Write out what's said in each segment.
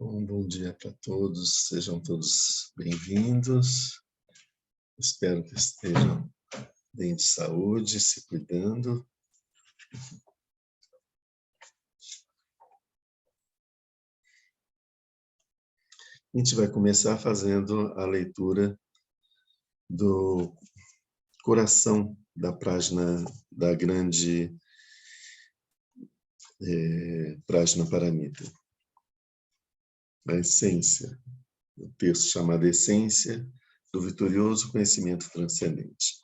Bom dia para todos, sejam todos bem-vindos. Espero que estejam bem de saúde, se cuidando. A gente vai começar fazendo a leitura do coração da Prajna, da grande Prajnaparamita, a essência, o texto chamado Essência do Vitorioso Conhecimento Transcendente.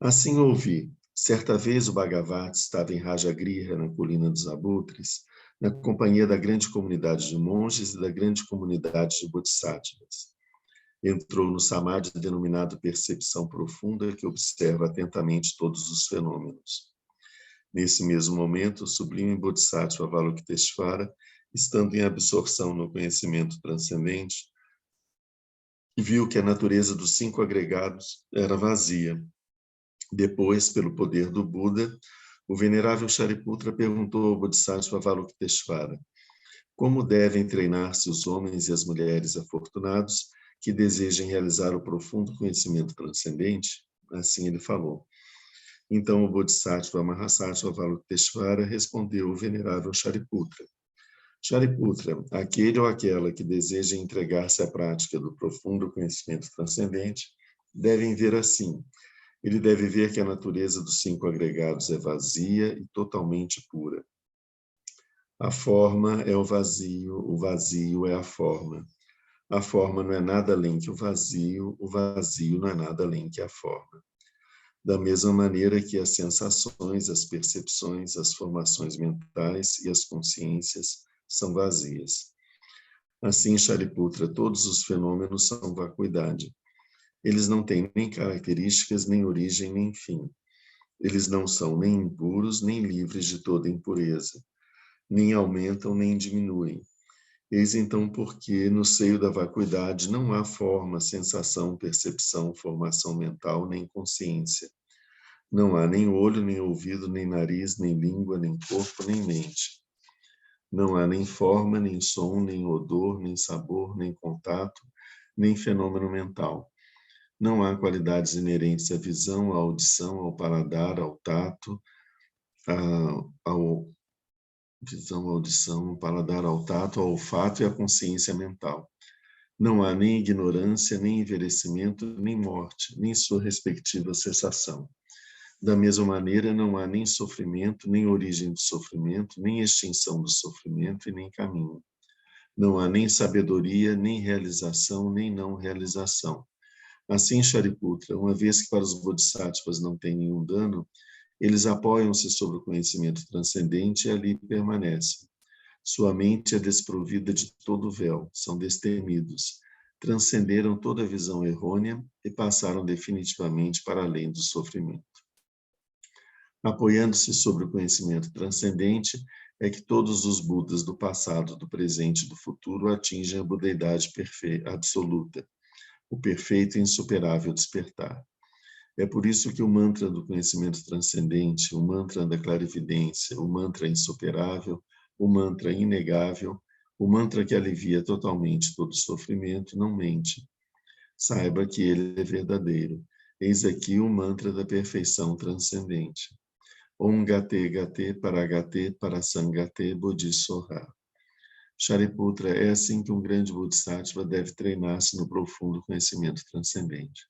Assim ouvi, certa vez o Bhagavat estava em Rajagriha, na colina dos Abutres, na companhia da grande comunidade de monges e da grande comunidade de bodhisattvas. Entrou no samadhi denominado percepção profunda, que observa atentamente todos os fenômenos. Nesse mesmo momento, o sublime bodhisattva Avalokiteshvara, estando em absorção no conhecimento transcendente, viu que a natureza dos 5 agregados era vazia. Depois, pelo poder do Buda, o venerável Shariputra perguntou ao Bodhisattva Avalokiteshvara: como devem treinar-se os homens e as mulheres afortunados que desejem realizar o profundo conhecimento transcendente? Assim ele falou. Então o Bodhisattva Mahasattva Avalokiteshvara respondeu ao venerável Shariputra: Shariputra, aquele ou aquela que deseja entregar-se à prática do profundo conhecimento transcendente devem ver assim. Ele deve ver que a natureza dos 5 agregados é vazia e totalmente pura. A forma é o vazio é a forma. A forma não é nada além que o vazio não é nada além que a forma. Da mesma maneira que as sensações, as percepções, as formações mentais e as consciências são vazias. Assim, Shariputra, todos os fenômenos são vacuidade. Eles não têm nem características, nem origem, nem fim. Eles não são nem impuros, nem livres de toda impureza. Nem aumentam, nem diminuem. Eis então porque, no seio da vacuidade, não há forma, sensação, percepção, formação mental, nem consciência. Não há nem olho, nem ouvido, nem nariz, nem língua, nem corpo, nem mente. Não há nem forma, nem som, nem odor, nem sabor, nem contato, nem fenômeno mental. Não há qualidades inerentes à visão, à audição, ao paladar, ao tato, ao visão, audição, ao paladar, ao tato, ao olfato e à consciência mental. Não há nem ignorância, nem envelhecimento, nem morte, nem sua respectiva cessação. Da mesma maneira, não há nem sofrimento, nem origem do sofrimento, nem extinção do sofrimento e nem caminho. Não há nem sabedoria, nem realização, nem não realização. Assim, Shariputra, uma vez que para os bodhisattvas não tem nenhum dano, eles apoiam-se sobre o conhecimento transcendente e ali permanecem. Sua mente é desprovida de todo véu, são destemidos, transcenderam toda visão errônea e passaram definitivamente para além do sofrimento. Apoiando-se sobre o conhecimento transcendente, é que todos os Budas do passado, do presente e do futuro atingem a budeidade absoluta, o perfeito e insuperável despertar. É por isso que o mantra do conhecimento transcendente, o mantra da clarividência, o mantra insuperável, o mantra inegável, o mantra que alivia totalmente todo sofrimento, não mente. Saiba que ele é verdadeiro. Eis aqui o mantra da perfeição transcendente. Om Gate Gate Paragate Parasangate Bodhisoha. Shariputra, é assim que um grande bodhisattva deve treinar-se no profundo conhecimento transcendente.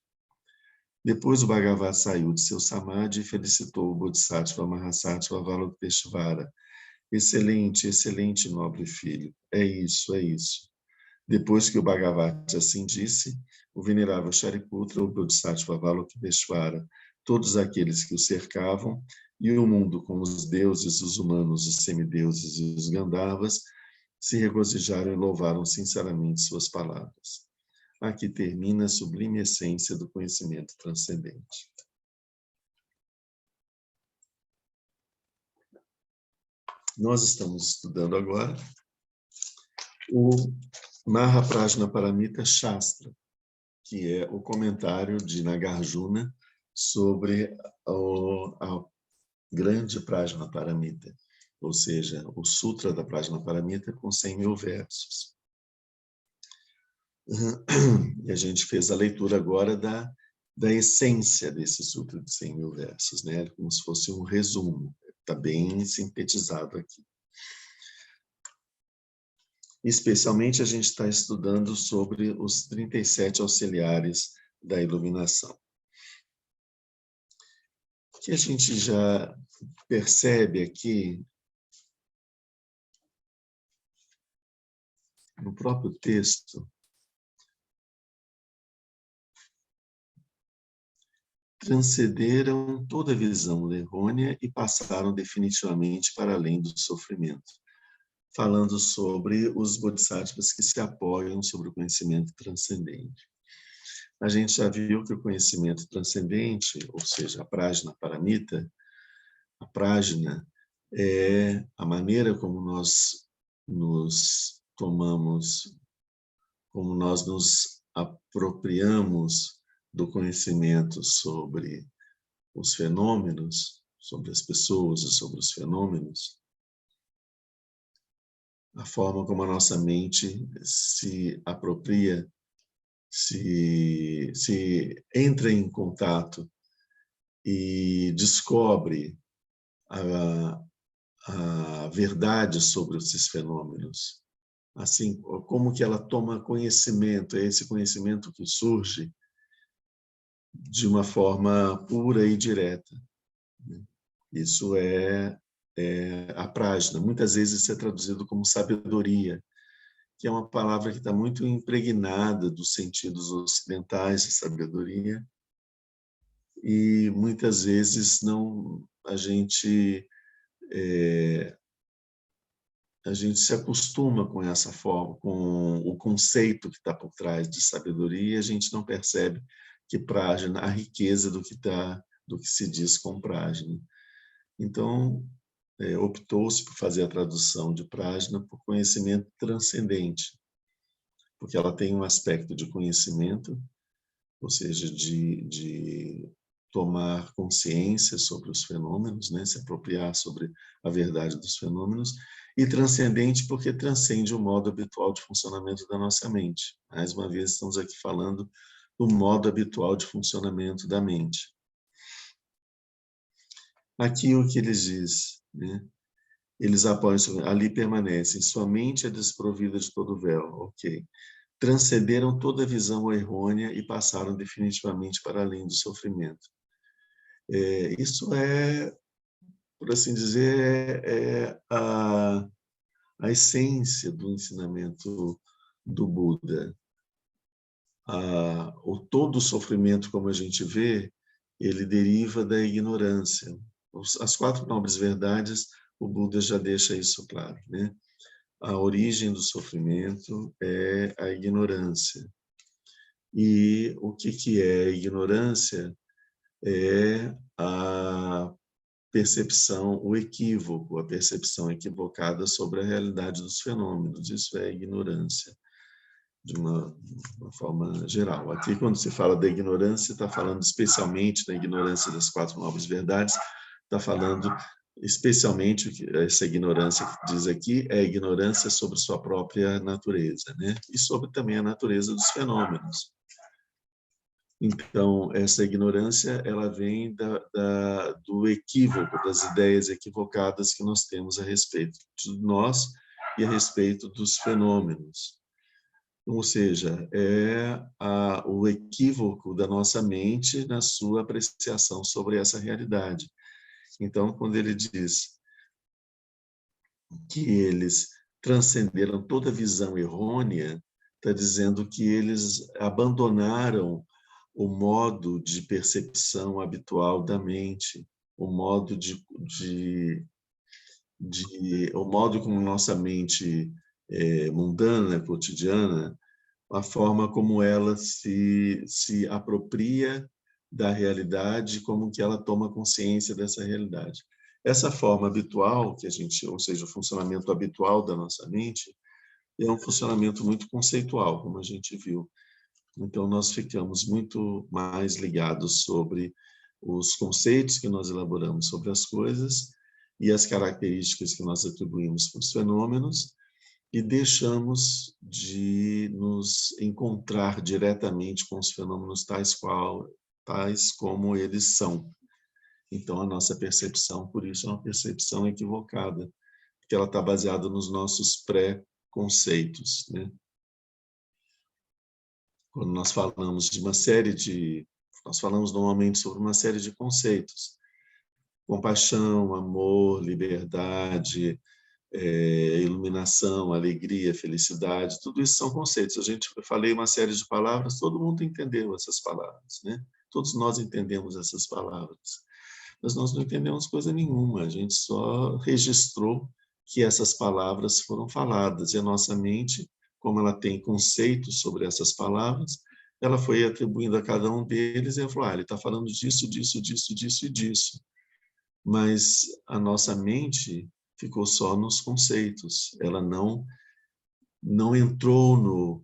Depois o Bhagavat saiu de seu samadhi e felicitou o Bodhisattva Mahasattva Avalokiteshvara. Excelente, excelente, nobre filho. É isso, é isso. Depois que o Bhagavat assim disse, o venerável Shariputra, o Bodhisattva Avalokiteshvara, todos aqueles que o cercavam, e o mundo com os deuses, os humanos, os semideuses e os Gandharvas, se regozijaram e louvaram sinceramente suas palavras. Aqui termina a sublime essência do conhecimento transcendente. Nós estamos estudando agora o Mahaprajnaparamita Shastra, que é o comentário de Nagarjuna sobre a grande Prajnaparamita. ou seja, o Sutra da Prajnaparamita com 100.000 versos. E a gente fez a leitura agora da essência desse Sutra de 100.000 versos, né? Como se fosse um resumo, está bem sintetizado aqui. Especialmente a gente está estudando sobre os 37 auxiliares da iluminação. O que a gente já percebe aqui, no próprio texto, transcenderam toda visão errônea e passaram definitivamente para além do sofrimento, falando sobre os bodhisattvas que se apoiam sobre o conhecimento transcendente. A gente já viu que o conhecimento transcendente, ou seja, a Prajnaparamita, a Prajna é a maneira como nós nos tomamos, como nós nos apropriamos do conhecimento sobre os fenômenos, sobre as pessoas e sobre os fenômenos, a forma como a nossa mente se apropria, se entra em contato e descobre a verdade sobre esses fenômenos. Assim, como que ela toma conhecimento, é esse conhecimento que surge de uma forma pura e direta. Isso é a prajna. Muitas vezes isso é traduzido como sabedoria, que é uma palavra que está muito impregnada dos sentidos ocidentais de sabedoria, e muitas vezes a gente se acostuma com essa forma, com o conceito que está por trás de sabedoria, e a gente não percebe que prajna, a riqueza do que se diz com prajna. Então, optou-se por fazer a tradução de prajna por conhecimento transcendente, porque ela tem um aspecto de conhecimento, ou seja, de tomar consciência sobre os fenômenos, né? Se apropriar sobre a verdade dos fenômenos, e transcendente porque transcende o modo habitual de funcionamento da nossa mente. Mais uma vez, estamos aqui falando do modo habitual de funcionamento da mente. Aqui o que eles dizem, né? Eles apoiam, ali permanecem, sua mente é desprovida de todo véu, ok. Transcenderam toda visão errônea e passaram definitivamente para além do sofrimento. Isso por assim dizer, a essência do ensinamento do Buda. Todo o sofrimento, como a gente vê, ele deriva da ignorância. As 4 nobres verdades, o Buda já deixa isso claro, né? A origem do sofrimento é a ignorância. E o que é a ignorância? É a percepção, o equívoco, a percepção equivocada sobre a realidade dos fenômenos. Isso é ignorância, de uma forma geral. Aqui, quando se fala da ignorância, está falando especialmente da ignorância das 4 nobres verdades, está falando especialmente, essa ignorância que diz aqui, é a ignorância sobre sua própria natureza, né? E sobre também a natureza dos fenômenos. Então, essa ignorância, ela vem do equívoco, das ideias equivocadas que nós temos a respeito de nós e a respeito dos fenômenos. Ou seja, o equívoco da nossa mente na sua apreciação sobre essa realidade. Então, quando ele diz que eles transcenderam toda visão errônea, está dizendo que eles abandonaram o modo de percepção habitual da mente, o modo o modo como nossa mente mundana, cotidiana, a forma como ela se apropria da realidade, como que ela toma consciência dessa realidade. Essa forma habitual que a gente, ou seja, o funcionamento habitual da nossa mente, é um funcionamento muito conceitual, como a gente viu. Então, nós ficamos muito mais ligados sobre os conceitos que nós elaboramos sobre as coisas e as características que nós atribuímos para os fenômenos, e deixamos de nos encontrar diretamente com os fenômenos tais como eles são. Então, a nossa percepção, por isso, é uma percepção equivocada, porque ela está baseada nos nossos pré-conceitos, né? Quando nós falamos de uma série de... Nós falamos normalmente sobre uma série de conceitos. Compaixão, amor, liberdade, iluminação, alegria, felicidade, tudo isso são conceitos. Eu falei uma série de palavras, todo mundo entendeu essas palavras, né? Todos nós entendemos essas palavras, mas nós não entendemos coisa nenhuma, a gente só registrou que essas palavras foram faladas, e a nossa mente, como ela tem conceitos sobre essas palavras, ela foi atribuindo a cada um deles, e ela falou, ele está falando disso, disso, disso, disso e disso. Mas a nossa mente ficou só nos conceitos, ela não entrou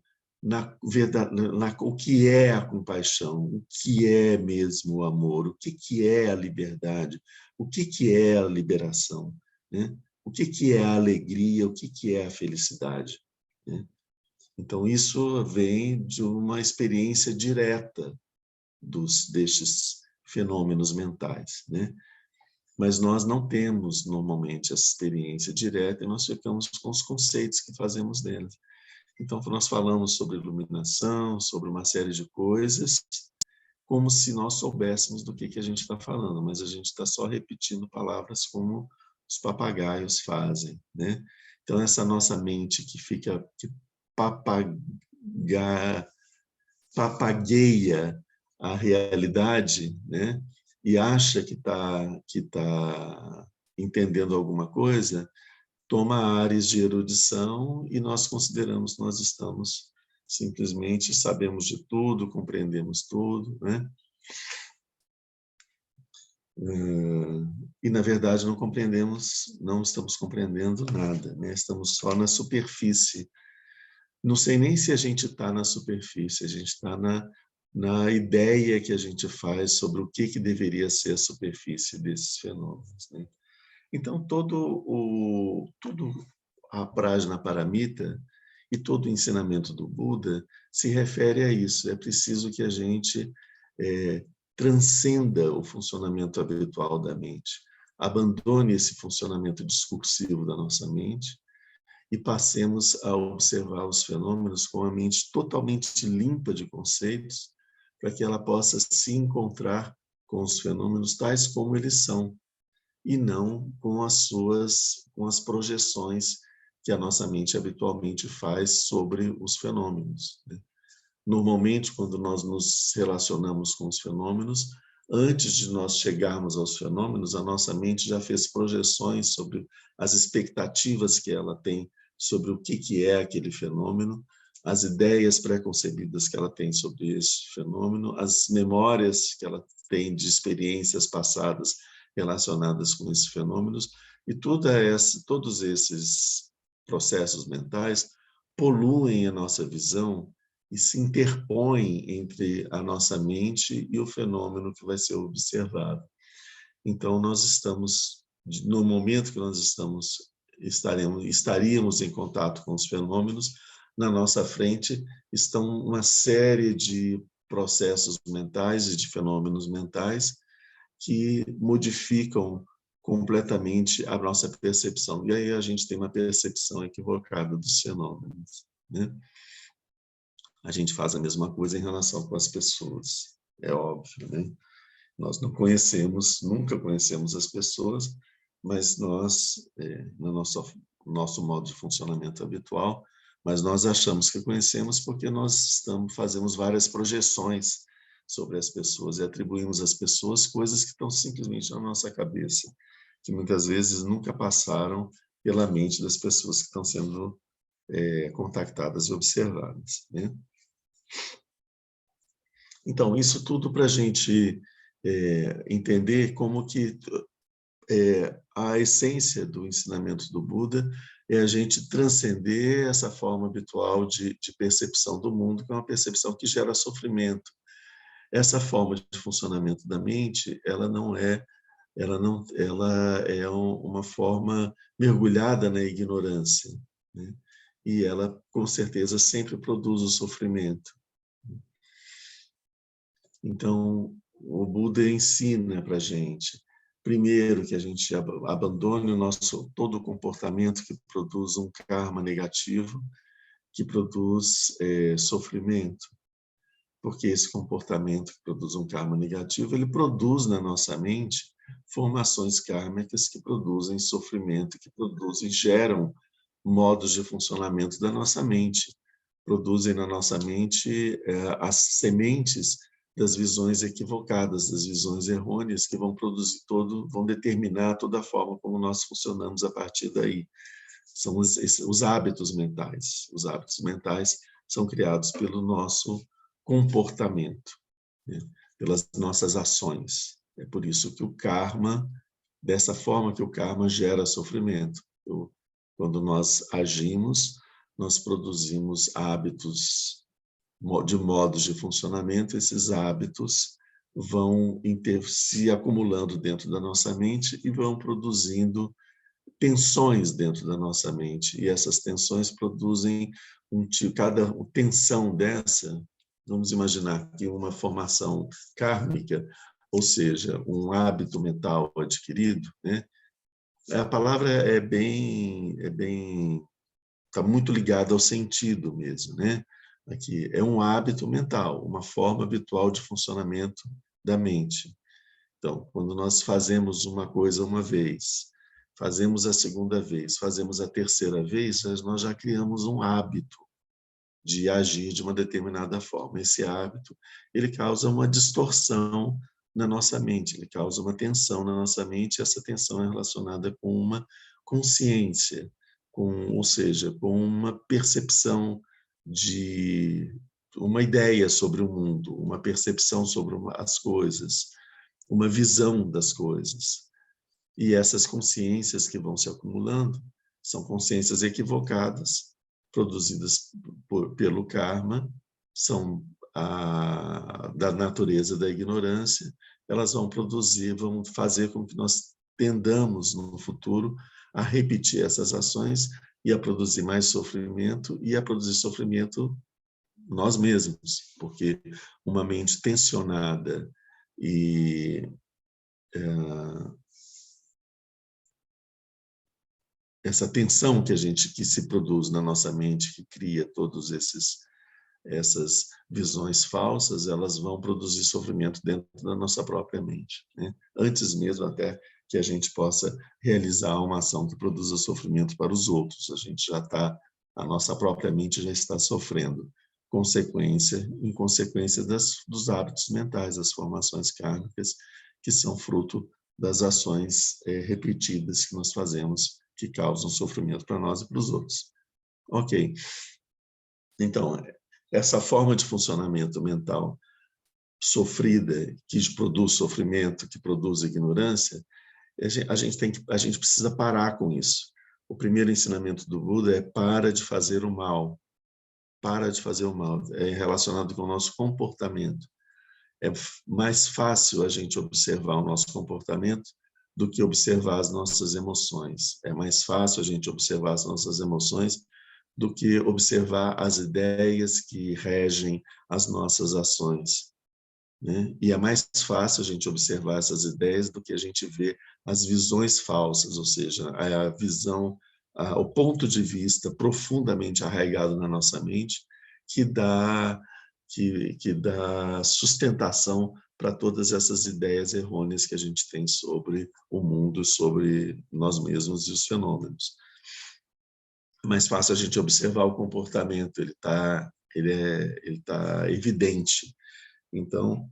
o que é a compaixão, o que é mesmo o amor, o que é a liberdade, o que é a liberação, né? O que é a alegria, o que é a felicidade, né? Então, isso vem de uma experiência direta destes fenômenos mentais, né? Mas nós não temos, normalmente, essa experiência direta e nós ficamos com os conceitos que fazemos deles. Então, nós falamos sobre iluminação, sobre uma série de coisas, como se nós soubéssemos do que a gente está falando, mas a gente está só repetindo palavras como os papagaios fazem, né? Então, essa nossa mente que papagueia a realidade, né? E acha que tá entendendo alguma coisa, toma áreas de erudição e nós consideramos que nós estamos simplesmente sabemos de tudo, compreendemos tudo, né? E, na verdade, não estamos compreendendo nada, né? Estamos só na superfície. Não sei nem se a gente está na superfície, a gente está na ideia que a gente faz sobre o que deveria ser a superfície desses fenômenos, né? Então, tudo a Prajnaparamita e todo o ensinamento do Buda se refere a isso. É preciso que a gente transcenda o funcionamento habitual da mente, abandone esse funcionamento discursivo da nossa mente e passemos a observar os fenômenos com a mente totalmente limpa de conceitos, para que ela possa se encontrar com os fenômenos tais como eles são, e não com as projeções que a nossa mente habitualmente faz sobre os fenômenos, né? Normalmente, quando nós nos relacionamos com os fenômenos, antes de nós chegarmos aos fenômenos, a nossa mente já fez projeções sobre as expectativas que ela tem sobre o que é aquele fenômeno, as ideias pré-concebidas que ela tem sobre esse fenômeno, as memórias que ela tem de experiências passadas relacionadas com esses fenômenos, e todos esses processos mentais poluem a nossa visão e se interpõem entre a nossa mente e o fenômeno que vai ser observado. Então, no momento que nós estaríamos em contato com os fenômenos, na nossa frente estão uma série de processos mentais e de fenômenos mentais que modificam completamente a nossa percepção. E aí a gente tem uma percepção equivocada dos fenômenos, né? A gente faz a mesma coisa em relação com as pessoas, é óbvio, né? Nós nunca conhecemos as pessoas, mas nós, no nosso modo de funcionamento habitual, mas nós achamos que conhecemos porque nós fazemos várias projeções sobre as pessoas e atribuímos às pessoas coisas que estão simplesmente na nossa cabeça, que muitas vezes nunca passaram pela mente das pessoas que estão sendo contactadas e observadas, né? Então, isso tudo para a gente entender como que a essência do ensinamento do Buda é a gente transcender essa forma habitual de percepção do mundo, que é uma percepção que gera sofrimento. Essa forma de funcionamento da mente, ela não é ela é uma forma mergulhada na ignorância, né? E ela, com certeza, sempre produz o sofrimento. Então, o Buda ensina para a gente, primeiro, que a gente abandone todo o comportamento que produz um karma negativo, que produz sofrimento, porque esse comportamento que produz um karma negativo, ele produz na nossa mente formações kármicas que produzem sofrimento, que produzem, geram modos de funcionamento da nossa mente, produzem na nossa mente as sementes das visões equivocadas, das visões errôneas, que vão produzir vão determinar toda a forma como nós funcionamos a partir daí. São os hábitos mentais. Os hábitos mentais são criados pelo nosso comportamento, né? Pelas nossas ações. É por isso que o karma, dessa forma que o karma gera sofrimento. Quando nós agimos, nós produzimos hábitos de modos de funcionamento, esses hábitos vão se acumulando dentro da nossa mente e vão produzindo tensões dentro da nossa mente. E essas tensões produzem cada tensão dessa, vamos imaginar que uma formação kármica, ou seja, um hábito mental adquirido, né? A palavra está muito ligada ao sentido mesmo, né? Aqui é um hábito mental, uma forma habitual de funcionamento da mente. Então, quando nós fazemos uma coisa uma vez, fazemos a segunda vez, fazemos a terceira vez, nós já criamos um hábito de agir de uma determinada forma. Esse hábito, ele causa uma distorção na nossa mente, ele causa uma tensão na nossa mente, e essa tensão é relacionada com uma consciência, ou seja, com uma percepção de uma ideia sobre o mundo, uma percepção sobre as coisas, uma visão das coisas. E essas consciências que vão se acumulando são consciências equivocadas, produzidas pelo karma, são da natureza da ignorância. Elas vão fazer com que nós tendamos no futuro a repetir essas ações e a produzir mais sofrimento, e a produzir sofrimento nós mesmos, porque uma mente tensionada e essa tensão que se produz na nossa mente, que cria todos essas visões falsas, elas vão produzir sofrimento dentro da nossa própria mente, né? Antes mesmo até que a gente possa realizar uma ação que produza sofrimento para os outros, a nossa própria mente já está sofrendo em consequência dos hábitos mentais, das formações kármicas, que são fruto das ações repetidas que nós fazemos, que causam sofrimento para nós e para os outros. Ok. Então, essa forma de funcionamento mental sofrida, que produz sofrimento, que produz ignorância, a gente precisa parar com isso. O primeiro ensinamento do Buda é: para de fazer o mal. Para de fazer o mal. É relacionado com o nosso comportamento. É mais fácil a gente observar o nosso comportamento do que observar as nossas emoções. É mais fácil a gente observar as nossas emoções do que observar as ideias que regem as nossas ações, né? E é mais fácil a gente observar essas ideias do que a gente ver as visões falsas, ou seja, a visão, o ponto de vista profundamente arraigado na nossa mente, que dá sustentação para todas essas ideias errôneas que a gente tem sobre o mundo, sobre nós mesmos e os fenômenos. É mais fácil a gente observar o comportamento, ele tá evidente. Então,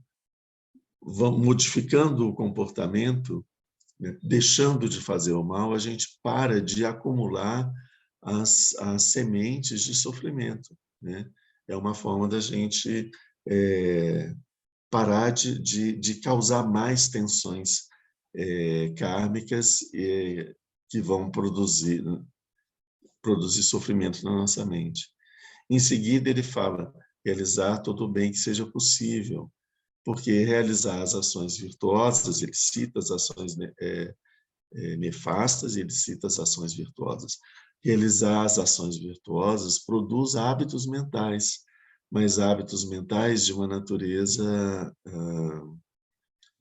modificando o comportamento, né, deixando de fazer o mal, a gente para de acumular as sementes de sofrimento, né? É uma forma da gente parar de causar mais tensões kármicas que vão produzir sofrimento na nossa mente. Em seguida, ele fala: realizar todo o bem que seja possível, porque realizar as ações virtuosas, ele cita as ações nefastas e ele cita as ações virtuosas. Realizar as ações virtuosas produz hábitos mentais, mas hábitos mentais de uma natureza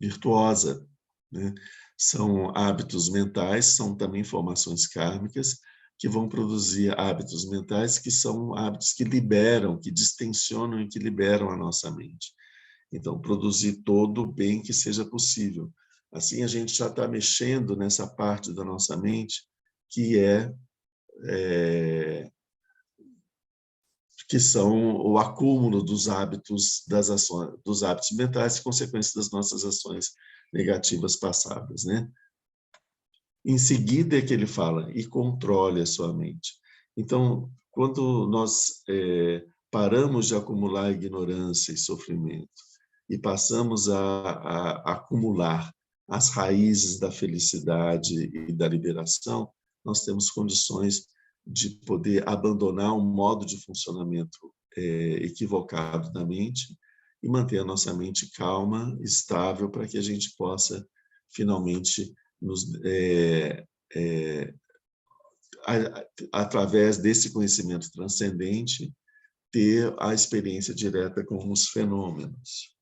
virtuosa, né? São hábitos mentais, são também formações kármicas, que vão produzir hábitos mentais que são hábitos que liberam, que distensionam e que liberam a nossa mente. Então, produzir todo o bem que seja possível. Assim, a gente já está mexendo nessa parte da nossa mente que são o acúmulo dos hábitos das ações, dos hábitos mentais, consequências das nossas ações negativas passadas, né? Em seguida é que ele fala, e controle a sua mente. Então, quando nós paramos de acumular ignorância e sofrimento e passamos a acumular as raízes da felicidade e da liberação, nós temos condições de poder abandonar um modo de funcionamento equivocado da mente e manter a nossa mente calma, estável, para que a gente possa finalmente através desse conhecimento transcendente, ter a experiência direta com os fenômenos.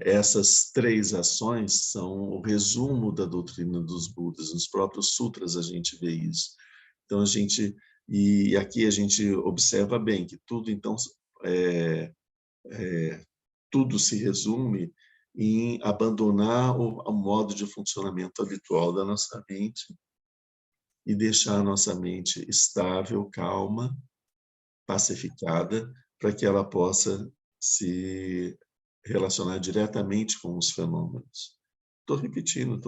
Essas 3 ações são o resumo da doutrina dos Budas. Nos próprios sutras a gente vê isso. Então e aqui a gente observa bem que tudo então tudo se resume em abandonar o modo de funcionamento habitual da nossa mente e deixar a nossa mente estável, calma, pacificada, para que ela possa se relacionar diretamente com os fenômenos. Estou repetindo.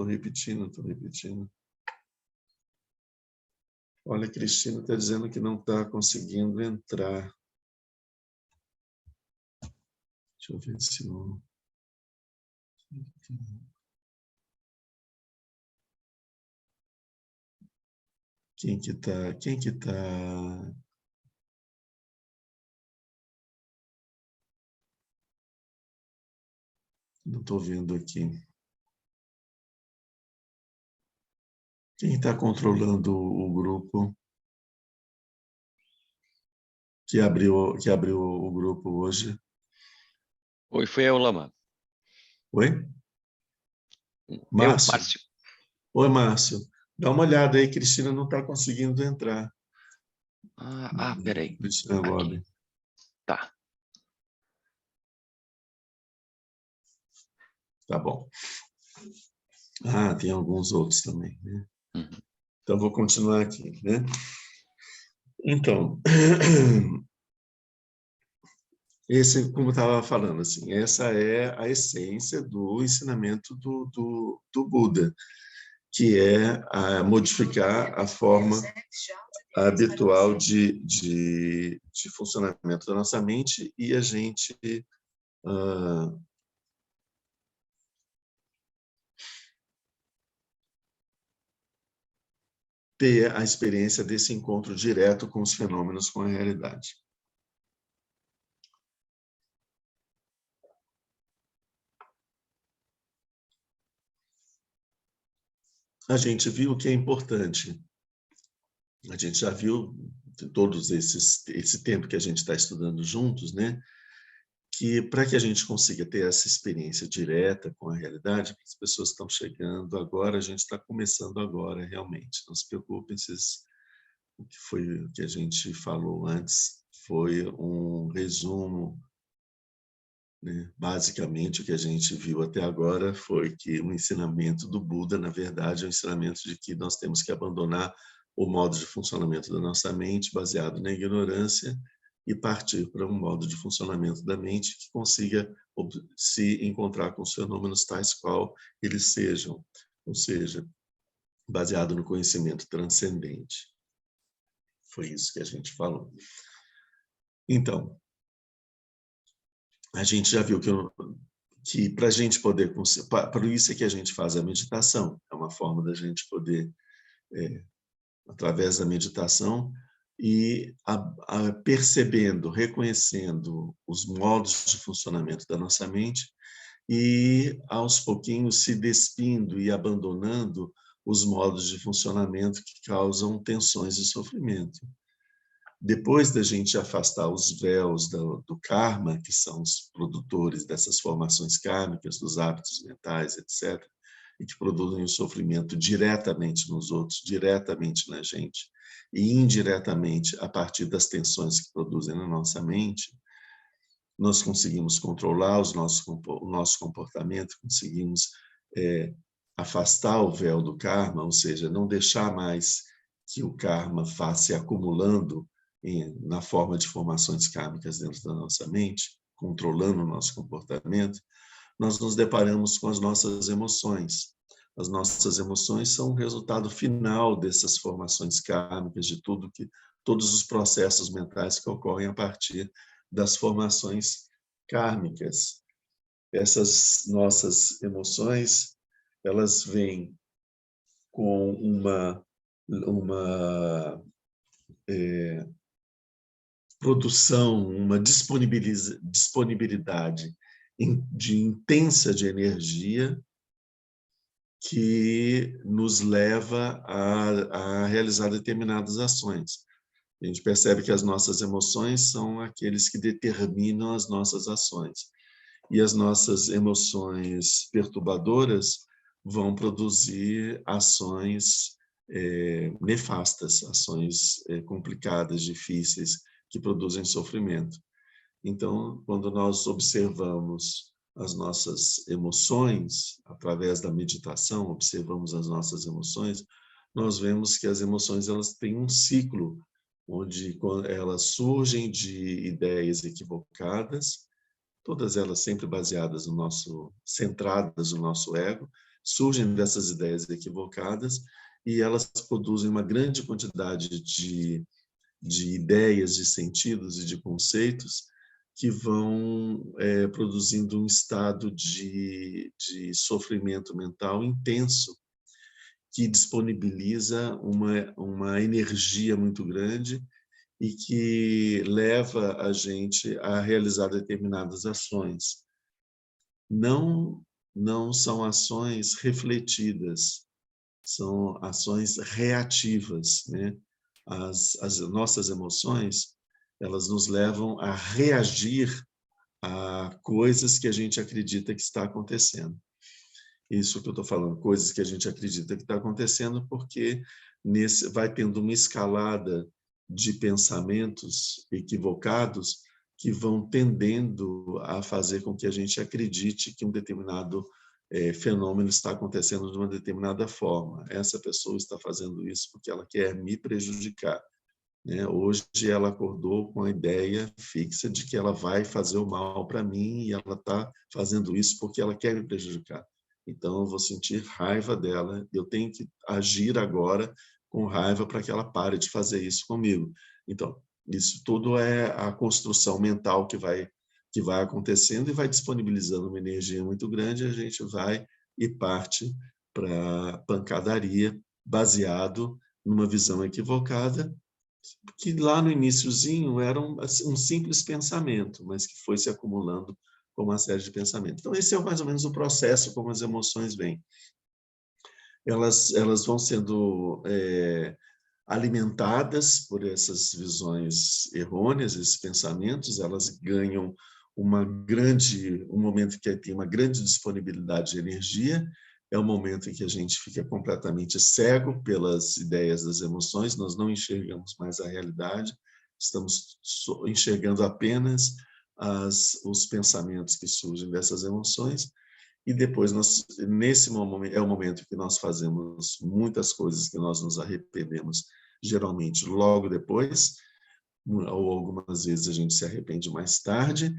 Olha, a Cristina está dizendo que não está conseguindo entrar. Deixa eu ver se não... Quem que tá... Não estou vendo aqui. Quem está controlando o grupo que abriu o grupo hoje? Oi, foi eu, Lama. Oi? Márcio. Márcio. Oi, Márcio. Dá uma olhada aí, Cristina não está conseguindo entrar. Peraí. Cristina Bob. Tá. Tá bom. Tem alguns outros também, né? Uhum. Então, vou continuar aqui, né? Então, como eu estava falando, assim, essa é a essência do ensinamento do Buda, que é modificar a forma habitual de funcionamento da nossa mente e a gente ter a experiência desse encontro direto com os fenômenos, com a realidade. A gente viu que é importante. A gente já viu todos esse tempo que a gente está estudando juntos, né? Que para que a gente consiga ter essa experiência direta com a realidade, as pessoas estão chegando agora, a gente está começando agora, realmente. Não se preocupem, o que a gente falou antes foi um resumo, né? Basicamente, o que a gente viu até agora foi que o ensinamento do Buda, na verdade, é o ensinamento de que nós temos que abandonar o modo de funcionamento da nossa mente baseado na ignorância e partir para um modo de funcionamento da mente que consiga se encontrar com os fenômenos tais qual eles sejam, ou seja, baseado no conhecimento transcendente. Foi isso que a gente falou. Então, a gente já viu que para a gente poder... Por isso é que a gente faz a meditação. É uma forma da gente poder, através da meditação, e percebendo, reconhecendo os modos de funcionamento da nossa mente e, aos pouquinhos, se despindo e abandonando os modos de funcionamento que causam tensões e sofrimento. Depois da gente afastar os véus do karma, que são os produtores dessas formações kármicas, dos hábitos mentais, etc., e que produzem o sofrimento diretamente nos outros, diretamente na gente, e indiretamente a partir das tensões que produzem na nossa mente, nós conseguimos controlar o nosso comportamento, conseguimos afastar o véu do karma, ou seja, não deixar mais que o karma se acumulando na forma de formações kármicas dentro da nossa mente, controlando o nosso comportamento, nós nos deparamos com as nossas emoções. As nossas emoções são o resultado final dessas formações kármicas, de todos os processos mentais que ocorrem a partir das formações kármicas. Essas nossas emoções, elas vêm com uma produção, uma disponibilidade de intensa de energia que nos leva a realizar determinadas ações. A gente percebe que as nossas emoções são aqueles que determinam as nossas ações. E as nossas emoções perturbadoras vão produzir ações nefastas, ações complicadas, difíceis, que produzem sofrimento. Então, quando nós observamos as nossas emoções, através da meditação, observamos as nossas emoções, nós vemos que as emoções elas têm um ciclo, onde elas surgem de ideias equivocadas, todas elas sempre baseadas centradas no nosso ego, surgem dessas ideias equivocadas e elas produzem uma grande quantidade de ideias, de sentidos e de conceitos que vão produzindo um estado de sofrimento mental intenso, que disponibiliza uma energia muito grande e que leva a gente a realizar determinadas ações. Não são ações refletidas, são ações reativas, né? As nossas emoções, elas nos levam a reagir a coisas que a gente acredita que está acontecendo. Isso que eu estou falando, coisas que a gente acredita que está acontecendo, porque vai tendo uma escalada de pensamentos equivocados que vão tendendo a fazer com que a gente acredite que um determinado fenômeno está acontecendo de uma determinada forma. Essa pessoa está fazendo isso porque ela quer me prejudicar. Né? Hoje ela acordou com a ideia fixa de que ela vai fazer o mal para mim e ela está fazendo isso porque ela quer me prejudicar. Então eu vou sentir raiva dela, eu tenho que agir agora com raiva para que ela pare de fazer isso comigo. Então, isso tudo é a construção mental que vai acontecendo e vai disponibilizando uma energia muito grande, e a gente vai e parte para pancadaria baseado numa visão equivocada, que lá no iniciozinho era um simples pensamento, mas que foi se acumulando com uma série de pensamentos. Então, esse é mais ou menos o processo como as emoções vêm. Elas vão sendo alimentadas por essas visões errôneas, esses pensamentos, elas ganham um momento que tem uma grande disponibilidade de energia, é o momento em que a gente fica completamente cego pelas ideias das emoções, nós não enxergamos mais a realidade, estamos enxergando apenas os pensamentos que surgem dessas emoções, e depois, nesse momento, é o momento que nós fazemos muitas coisas que nós nos arrependemos, geralmente logo depois, ou algumas vezes a gente se arrepende mais tarde,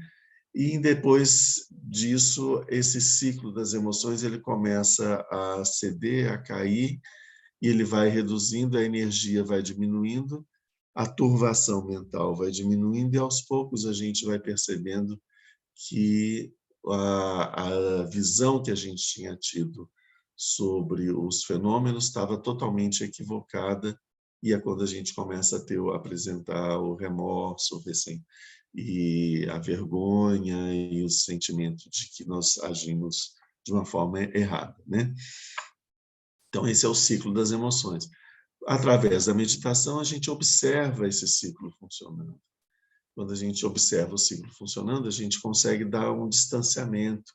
e depois disso, esse ciclo das emoções ele começa a ceder, a cair, e ele vai reduzindo, a energia vai diminuindo, a turvação mental vai diminuindo, e aos poucos a gente vai percebendo que a visão que a gente tinha tido sobre os fenômenos estava totalmente equivocada e é quando a gente começa a apresentar o remorso, e a vergonha e o sentimento de que nós agimos de uma forma errada, né? Então, esse é o ciclo das emoções. Através da meditação, a gente observa esse ciclo funcionando. Quando a gente observa o ciclo funcionando, a gente consegue dar um distanciamento.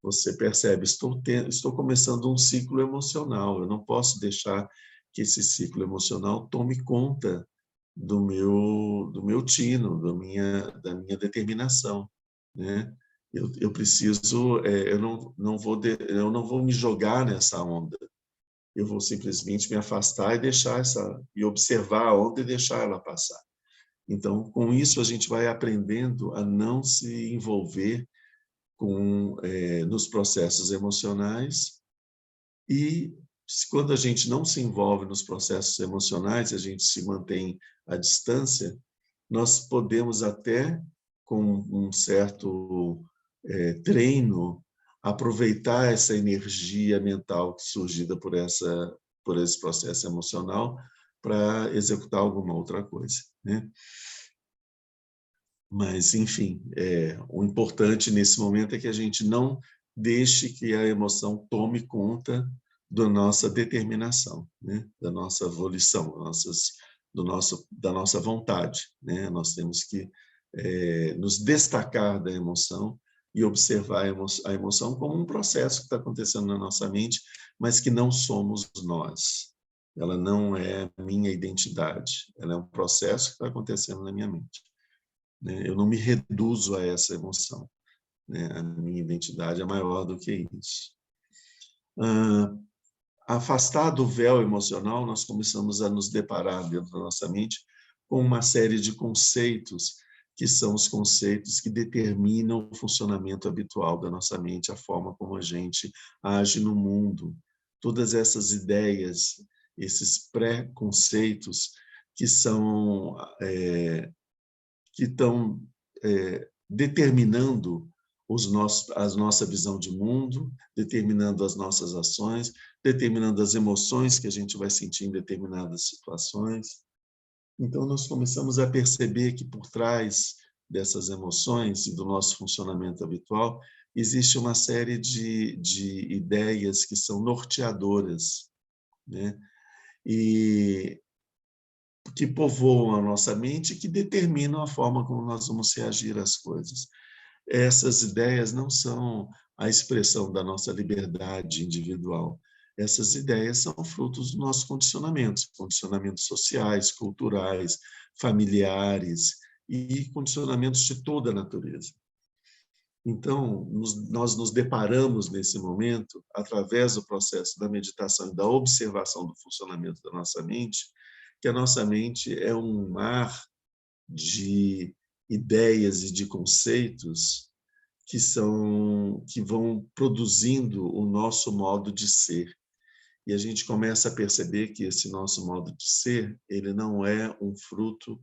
Você percebe, estou começando um ciclo emocional, eu não posso deixar que esse ciclo emocional tome conta do meu tino, da minha determinação, né? Eu preciso, eu não vou me jogar nessa onda, eu vou simplesmente me afastar e observar a onda e deixar ela passar. Então, com isso, a gente vai aprendendo a não se envolver nos processos emocionais e quando a gente não se envolve nos processos emocionais, a gente se mantém à distância, nós podemos até, com um certo treino, aproveitar essa energia mental surgida por esse processo emocional para executar alguma outra coisa, né? Mas, enfim, o importante nesse momento é que a gente não deixe que a emoção tome conta da nossa determinação, né? Da nossa volição, da nossa vontade, né? Nós temos que nos destacar da emoção e observar a emoção como um processo que está acontecendo na nossa mente, mas que não somos nós. Ela não é minha identidade, ela é um processo que está acontecendo na minha mente. Eu não me reduzo a essa emoção, né? A minha identidade é maior do que isso. Afastar do véu emocional, nós começamos a nos deparar dentro da nossa mente com uma série de conceitos que são os conceitos que determinam o funcionamento habitual da nossa mente, a forma como a gente age no mundo. Todas essas ideias, esses pré-conceitos que são que estão determinando a nossa visão de mundo, determinando as nossas ações, determinando as emoções que a gente vai sentir em determinadas situações. Então, nós começamos a perceber que por trás dessas emoções e do nosso funcionamento habitual, existe uma série de ideias que são norteadoras, né? E que povoam a nossa mente e que determinam a forma como nós vamos reagir às coisas. Essas ideias não são a expressão da nossa liberdade individual. Essas ideias são frutos dos nossos condicionamentos sociais, culturais, familiares e condicionamentos de toda a natureza. Então, nós nos deparamos nesse momento, através do processo da meditação e da observação do funcionamento da nossa mente, que a nossa mente é um mar de ideias e de conceitos que vão produzindo o nosso modo de ser. E a gente começa a perceber que esse nosso modo de ser, ele não é um fruto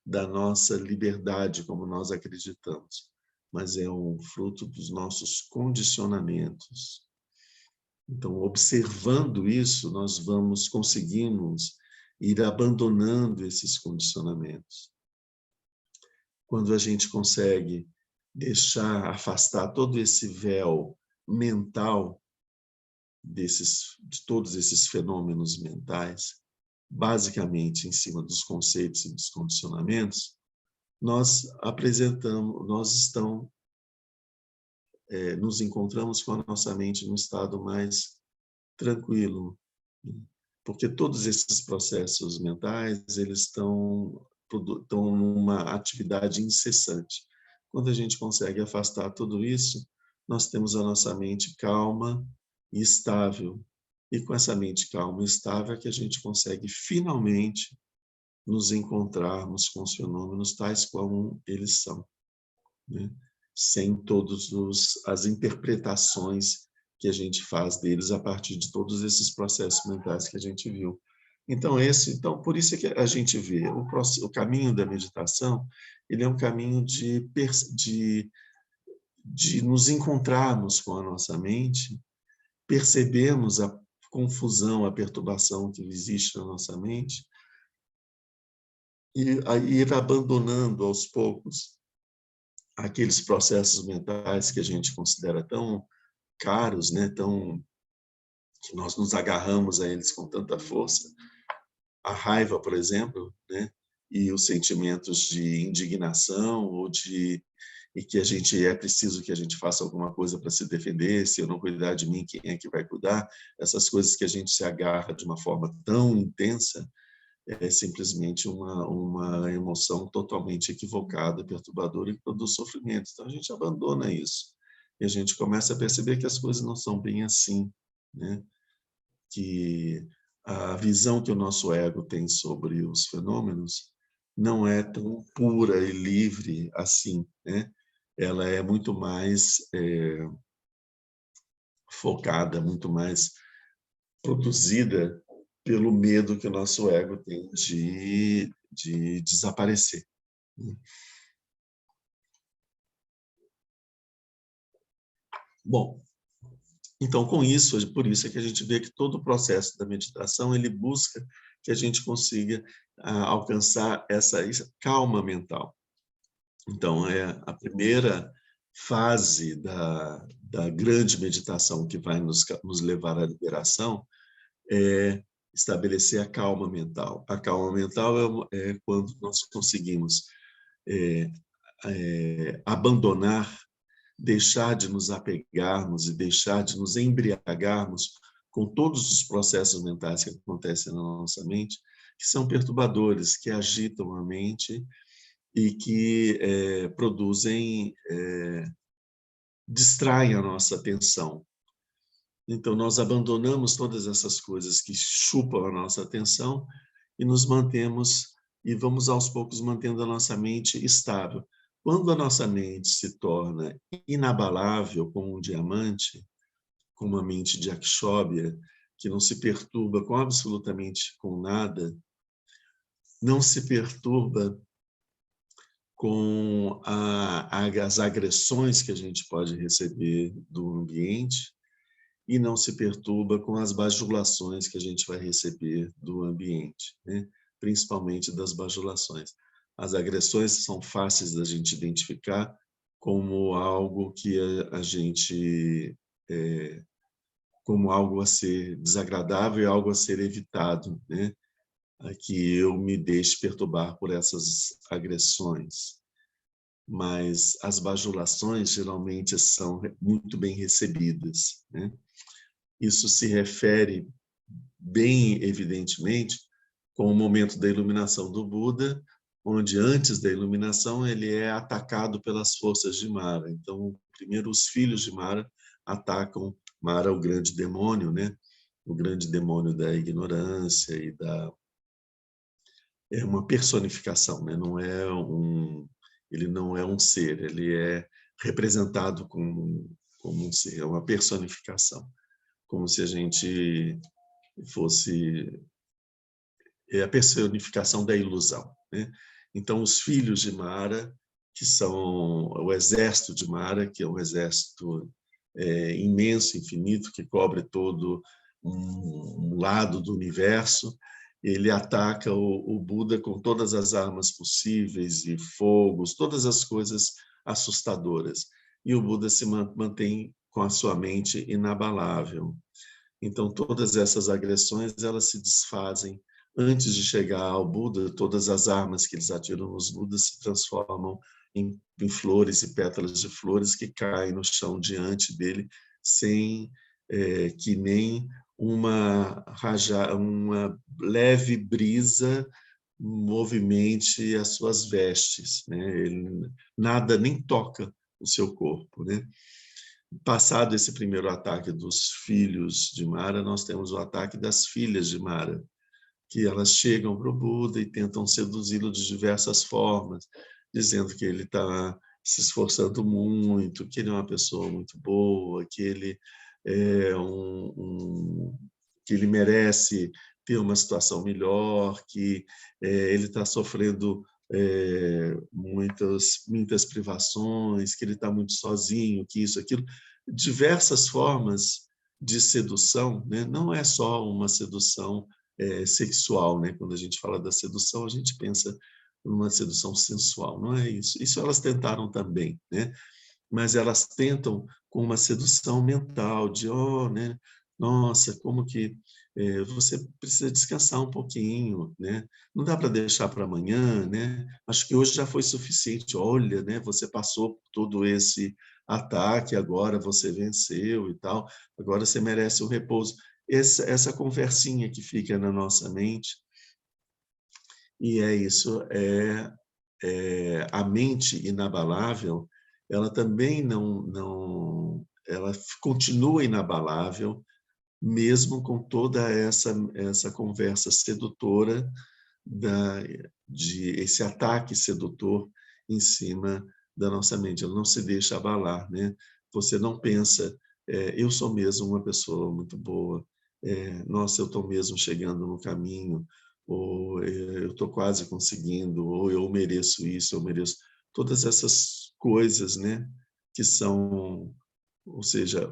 da nossa liberdade, como nós acreditamos, mas é um fruto dos nossos condicionamentos. Então, observando isso, nós conseguimos ir abandonando esses condicionamentos. Quando a gente consegue afastar todo esse véu mental de todos esses fenômenos mentais, basicamente em cima dos conceitos e dos condicionamentos, nós nos encontramos com a nossa mente num estado mais tranquilo, porque todos esses processos mentais eles estão numa atividade incessante. Quando a gente consegue afastar tudo isso, nós temos a nossa mente calma e estável. E com essa mente calma e estável é que a gente consegue finalmente nos encontrarmos com os fenômenos tais como eles são, né? Sem todas as interpretações que a gente faz deles a partir de todos esses processos mentais que a gente viu. Então, por isso é que a gente vê o caminho da meditação, ele é um caminho de nos encontrarmos com a nossa mente, percebermos a confusão, a perturbação que existe na nossa mente, ir abandonando aos poucos aqueles processos mentais que a gente considera tão caros, né, que nós nos agarramos a eles com tanta força. A raiva, por exemplo, né, e os sentimentos de indignação e que é preciso que a gente faça alguma coisa para se defender, se eu não cuidar de mim, quem é que vai cuidar? Essas coisas que a gente se agarra de uma forma tão intensa, é simplesmente uma emoção totalmente equivocada, perturbadora e que produz sofrimento. Então a gente abandona isso e a gente começa a perceber que as coisas não são bem assim, né? Que a visão que o nosso ego tem sobre os fenômenos não é tão pura e livre assim, né? Ela é muito mais focada, muito mais produzida pelo medo que o nosso ego tem de desaparecer. Bom, então, com isso, por isso é que a gente vê que todo o processo da meditação, ele busca que a gente consiga alcançar essa calma mental. Então, a primeira fase da grande meditação que vai nos levar à liberação é estabelecer a calma mental. A calma mental é quando nós conseguimos abandonar, deixar de nos apegarmos e deixar de nos embriagarmos com todos os processos mentais que acontecem na nossa mente, que são perturbadores, que agitam a mente e que distraem a nossa atenção. Então, nós abandonamos todas essas coisas que chupam a nossa atenção e nos mantemos, e vamos aos poucos mantendo a nossa mente estável. Quando a nossa mente se torna inabalável como um diamante, como uma mente de Akshobhya, que não se perturba com absolutamente com nada, não se perturba com as agressões que a gente pode receber do ambiente e não se perturba com as bajulações que a gente vai receber do ambiente, né? Principalmente das bajulações. As agressões são fáceis da gente identificar como algo que a gente como algo a ser desagradável e algo a ser evitado, né? Que eu me deixe perturbar por essas agressões. Mas as bajulações geralmente são muito bem recebidas, né? Isso se refere bem evidentemente com o momento da iluminação do Buda, onde antes da iluminação ele é atacado pelas forças de Mara. Então, primeiro os filhos de Mara atacam Mara, o grande demônio, né? O grande demônio da ignorância e é uma personificação, né? Ele não é um ser, ele é representado como um ser, é uma personificação, como se a gente fosse a personificação da ilusão, né? Então, os filhos de Mara, que são o exército de Mara, que é um exército imenso, infinito, que cobre todo um lado do universo, ele ataca o Buda com todas as armas possíveis e fogos, todas as coisas assustadoras. E o Buda se mantém com a sua mente inabalável. Então, todas essas agressões, elas se desfazem. Antes de chegar ao Buda, todas as armas que eles atiram nos Budas se transformam em flores e pétalas de flores que caem no chão diante dele, sem que nem uma leve brisa movimente as suas vestes, né? Nada nem toca o seu corpo, né? Passado esse primeiro ataque dos filhos de Mara, nós temos o ataque das filhas de Mara, que elas chegam para o Buda e tentam seduzi-lo de diversas formas, dizendo que ele está se esforçando muito, que ele é uma pessoa muito boa, que ele é que ele merece ter uma situação melhor, que ele está sofrendo muitas privações, que ele está muito sozinho, que isso, aquilo. Diversas formas de sedução, né? Não é só uma sedução sexual, né? Quando a gente fala da sedução, a gente pensa numa sedução sensual, não é isso. Isso elas tentaram também, né? Mas elas tentam com uma sedução mental, de, né? Nossa, como que você precisa descansar um pouquinho, né? Não dá para deixar para amanhã, né? Acho que hoje já foi suficiente. Olha, né? Você passou por todo esse ataque, agora você venceu e tal. Agora você merece o repouso. Essa conversinha que fica na nossa mente, e é isso, a mente inabalável, ela também ela continua inabalável, mesmo com toda essa conversa sedutora, de esse ataque sedutor em cima da nossa mente. Ela não se deixa abalar, né? Você não pensa, eu sou mesmo uma pessoa muito boa, nossa, eu estou mesmo chegando no caminho, ou eu estou quase conseguindo, ou eu mereço isso, eu mereço. Todas essas coisas, né? Que são, ou seja,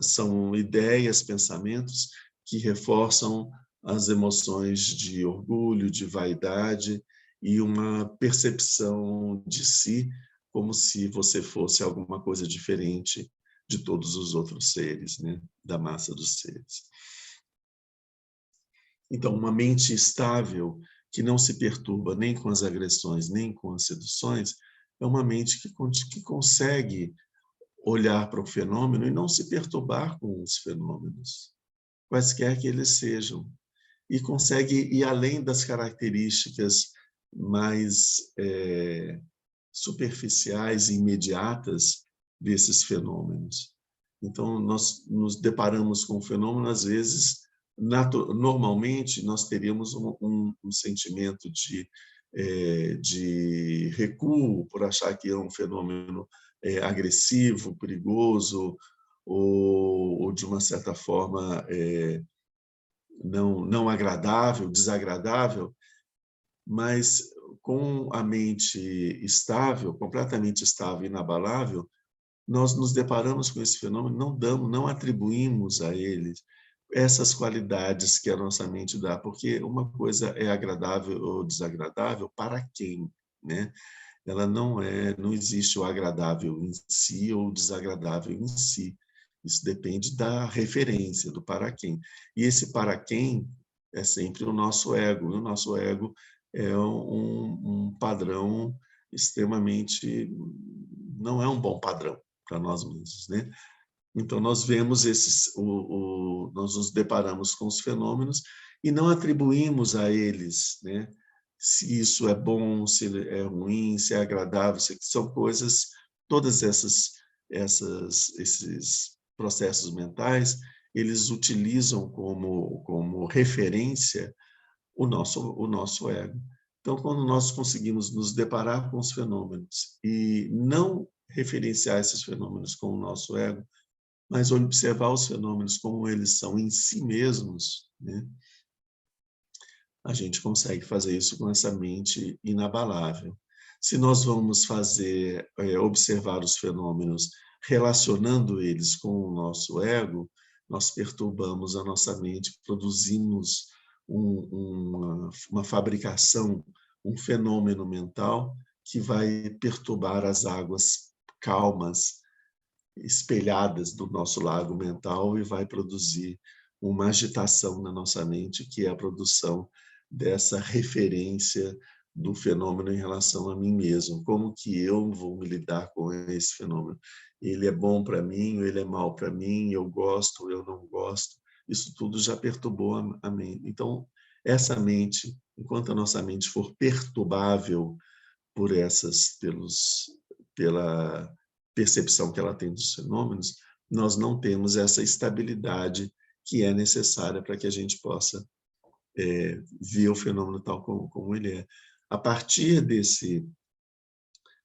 são ideias, pensamentos que reforçam as emoções de orgulho, de vaidade e uma percepção de si como se você fosse alguma coisa diferente de todos os outros seres, né? Da massa dos seres. Então, uma mente estável, que não se perturba nem com as agressões, nem com as seduções, é uma mente que consegue olhar para o fenômeno e não se perturbar com os fenômenos, quaisquer que eles sejam, e consegue ir além das características mais superficiais e imediatas desses fenômenos. Então, nós nos deparamos com o fenômeno, às vezes, normalmente, nós teríamos um sentimento de recuo por achar que é um fenômeno agressivo, perigoso, ou de uma certa forma não agradável, desagradável, mas com a mente estável, completamente estável, inabalável, nós nos deparamos com esse fenômeno, não atribuímos a ele essas qualidades que a nossa mente dá, porque uma coisa é agradável ou desagradável para quem, né? Ela não existe o agradável em si ou o desagradável em si. Isso depende da referência, do para quem. E esse para quem é sempre o nosso ego. E o nosso ego é um padrão extremamente... não é um bom padrão para nós mesmos, né? Então, nós vemos nós nos deparamos com os fenômenos e não atribuímos a eles, né? Se isso é bom, se é ruim, se é agradável, se são coisas, todas esses processos mentais, eles utilizam como referência o nosso ego. Então, quando nós conseguimos nos deparar com os fenômenos e não referenciar esses fenômenos com o nosso ego, mas observar os fenômenos como eles são em si mesmos, né? A gente consegue fazer isso com essa mente inabalável. Se nós vamos observar os fenômenos relacionando eles com o nosso ego, nós perturbamos a nossa mente, produzimos uma fabricação, um fenômeno mental que vai perturbar as águas calmas, espelhadas do nosso lago mental e vai produzir uma agitação na nossa mente, que é a produção dessa referência do fenômeno em relação a mim mesmo. Como que eu vou me lidar com esse fenômeno? Ele é bom para mim, ou ele é mal para mim, eu gosto, eu não gosto. Isso tudo já perturbou a mente. Então, essa mente, enquanto a nossa mente for perturbável pela percepção que ela tem dos fenômenos, nós não temos essa estabilidade que é necessária para que a gente possa ver o fenômeno tal como ele é. A partir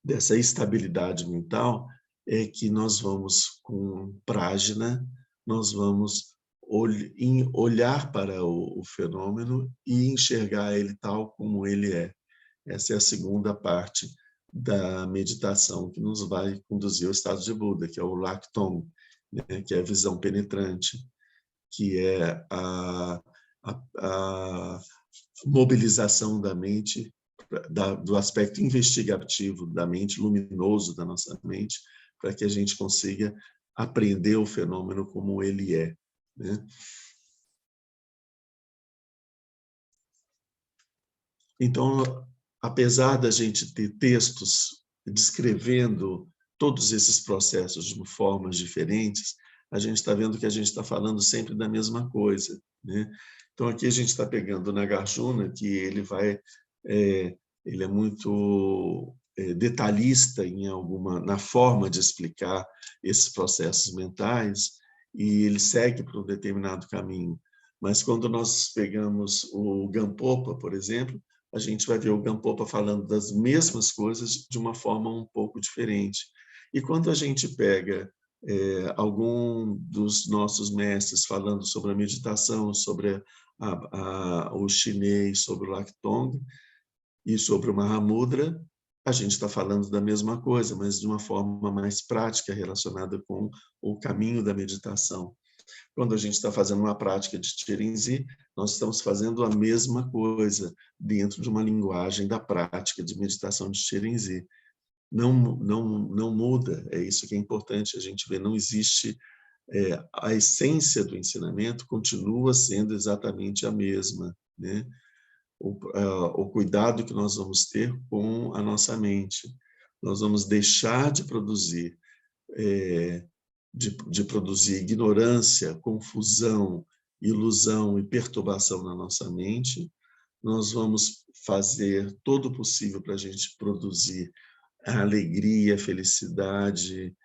dessa estabilidade mental é que nós vamos, com prájna, nós vamos olhar para o fenômeno e enxergar ele tal como ele é. Essa é a segunda parte da meditação que nos vai conduzir ao estado de Buda, que é o Lakton, né, que é a visão penetrante, que é a mobilização da mente, do aspecto investigativo da mente, luminoso da nossa mente, para que a gente consiga aprender o fenômeno como ele é, né? Então, apesar da gente ter textos descrevendo todos esses processos de formas diferentes, a gente está vendo que a gente está falando sempre da mesma coisa, né? Então, aqui a gente está pegando o Nagarjuna, que ele é muito detalhista na forma de explicar esses processos mentais, e ele segue por um determinado caminho. Mas quando nós pegamos o Gampopa, por exemplo, a gente vai ver o Gampopa falando das mesmas coisas de uma forma um pouco diferente. E quando a gente pega algum dos nossos mestres falando sobre a meditação, sobre o chinês, sobre o Lactong e sobre o Mahamudra, a gente está falando da mesma coisa, mas de uma forma mais prática, relacionada com o caminho da meditação. Quando a gente está fazendo uma prática de Chirinzi, nós estamos fazendo a mesma coisa dentro de uma linguagem da prática de meditação de Chirinzi. Não muda, é isso que é importante a gente ver, não existe, a essência do ensinamento continua sendo exatamente a mesma, né? O cuidado que nós vamos ter com a nossa mente. Nós vamos deixar de produzir de produzir ignorância, confusão, ilusão e perturbação na nossa mente. Nós vamos fazer todo o possível para a gente produzir a alegria, felicidade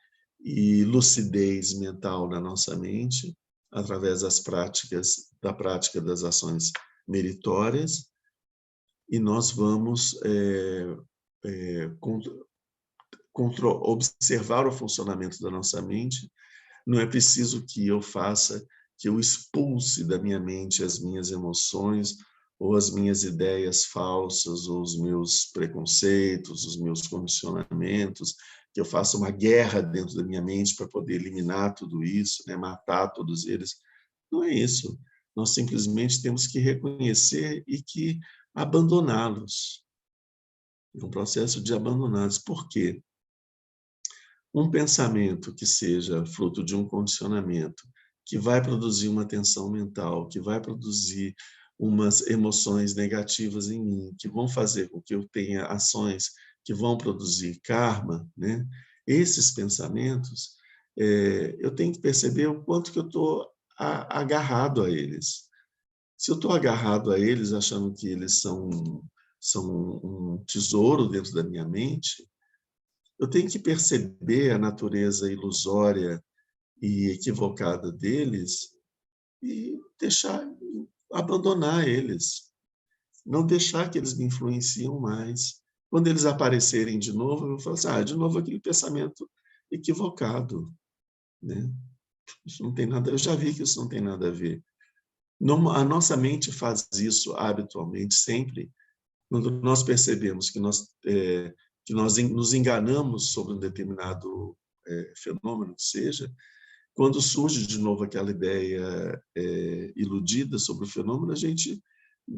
e lucidez mental na nossa mente, através da prática das ações meritórias, e nós vamos observar o funcionamento da nossa mente. Não é preciso que eu expulse da minha mente as minhas emoções, ou as minhas ideias falsas, ou os meus preconceitos, os meus condicionamentos, que eu faça uma guerra dentro da minha mente para poder eliminar tudo isso, né? Matar todos eles. Não é isso. Nós simplesmente temos que reconhecer e que abandoná-los. É um processo de abandoná-los. Por quê? Um pensamento que seja fruto de um condicionamento, que vai produzir uma tensão mental, que vai produzir umas emoções negativas em mim, que vão fazer com que eu tenha ações que vão produzir karma, né? Esses pensamentos, eu tenho que perceber o quanto que eu estou agarrado a eles. Se eu estou agarrado a eles, achando que eles são um tesouro dentro da minha mente, eu tenho que perceber a natureza ilusória e equivocada deles e abandonar eles. Não deixar que eles me influenciam mais. Quando eles aparecerem de novo, eu vou falar assim, de novo aquele pensamento equivocado, né? Isso não tem nada, eu já vi que isso não tem nada a ver. Não, a nossa mente faz isso habitualmente, sempre. Quando nós percebemos que nós nos enganamos sobre um determinado fenômeno que seja, quando surge de novo aquela ideia iludida sobre o fenômeno, a gente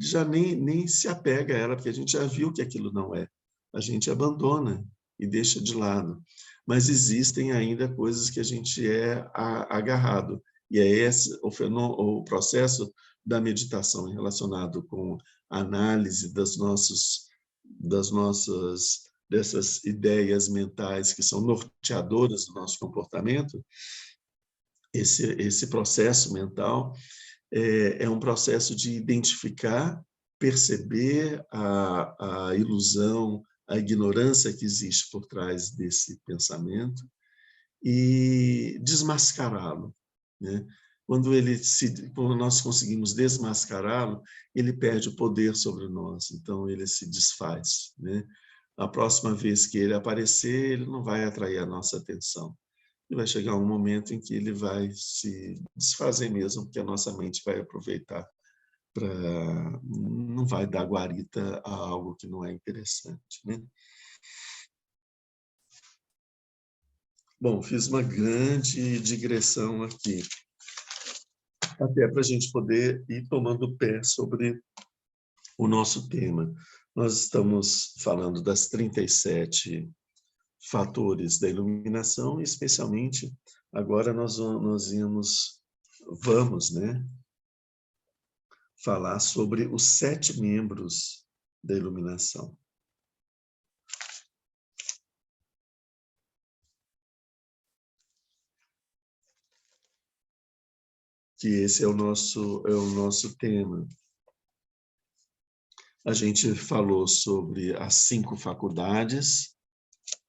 já nem se apega a ela, porque a gente já viu que aquilo não é. A gente abandona e deixa de lado. Mas existem ainda coisas que a gente é agarrado. E é esse o processo da meditação relacionado com a análise dessas ideias mentais que são norteadoras do nosso comportamento. Esse processo mental é um processo de identificar, perceber a ilusão, a ignorância que existe por trás desse pensamento e desmascará-lo, né? Quando nós conseguimos desmascará-lo, ele perde o poder sobre nós, então ele se desfaz, né? A próxima vez que ele aparecer, ele não vai atrair a nossa atenção. E vai chegar um momento em que ele vai se desfazer mesmo, porque a nossa mente vai aproveitar não vai dar guarita a algo que não é interessante, né? Bom, fiz uma grande digressão aqui, até para a gente poder ir tomando pé sobre o nosso tema. Nós estamos falando das 37 fatores da iluminação, e especialmente agora nós vamos, né, falar sobre os 7 membros da iluminação. Que esse é o nosso tema. A gente falou sobre as 5 faculdades,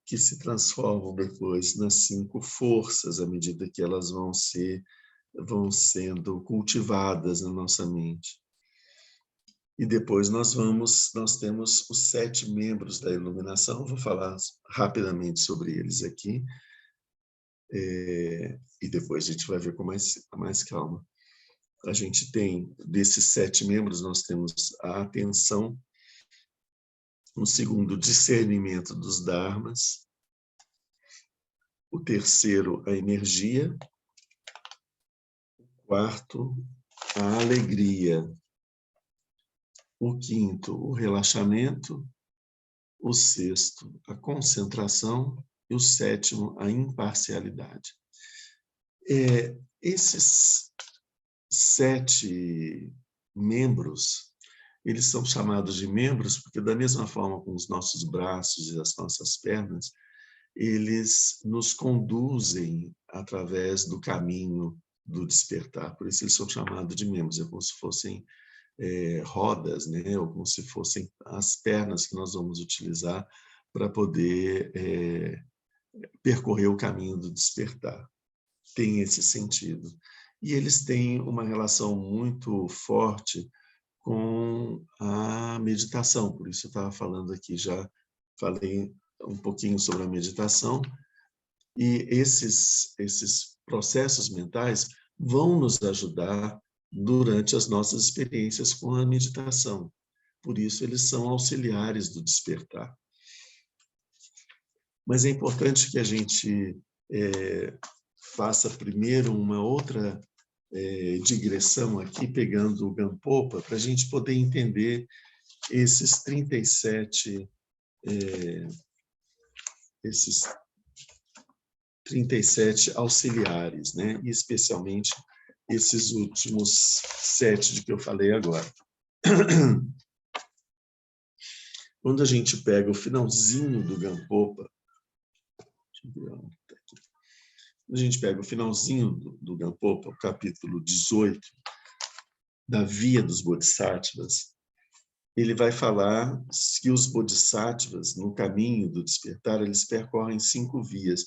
que se transformam depois nas 5 forças, à medida que elas vão sendo cultivadas na nossa mente. E depois nós temos os 7 membros da iluminação, vou falar rapidamente sobre eles aqui, e depois a gente vai ver com mais calma. A gente tem, desses 7 membros, nós temos a atenção, o segundo, discernimento dos dharmas, o terceiro, a energia, o quarto, a alegria, o quinto, o relaxamento, o sexto, a concentração, e o sétimo, a imparcialidade. Esses 7 membros, eles são chamados de membros porque, da mesma forma com os nossos braços e as nossas pernas, eles nos conduzem através do caminho do despertar. Por isso eles são chamados de membros, é como se fossem rodas, né? Ou como se fossem as pernas que nós vamos utilizar para poder percorrer o caminho do despertar. Tem esse sentido. E eles têm uma relação muito forte com a meditação. Por isso eu estava falando aqui, já falei um pouquinho sobre a meditação, e esses processos mentais vão nos ajudar durante as nossas experiências com a meditação. Por isso eles são auxiliares do despertar. Mas é importante que a gente faça primeiro uma outra digressão aqui, pegando o Gampopa, para a gente poder entender esses 37 auxiliares, né? E especialmente esses últimos 7 de que eu falei agora. Quando a gente pega o finalzinho do Gampopa, a gente pega o finalzinho do Gampopa, o capítulo 18, da Via dos Bodhisattvas, ele vai falar que os Bodhisattvas, no caminho do despertar, eles percorrem 5 vias.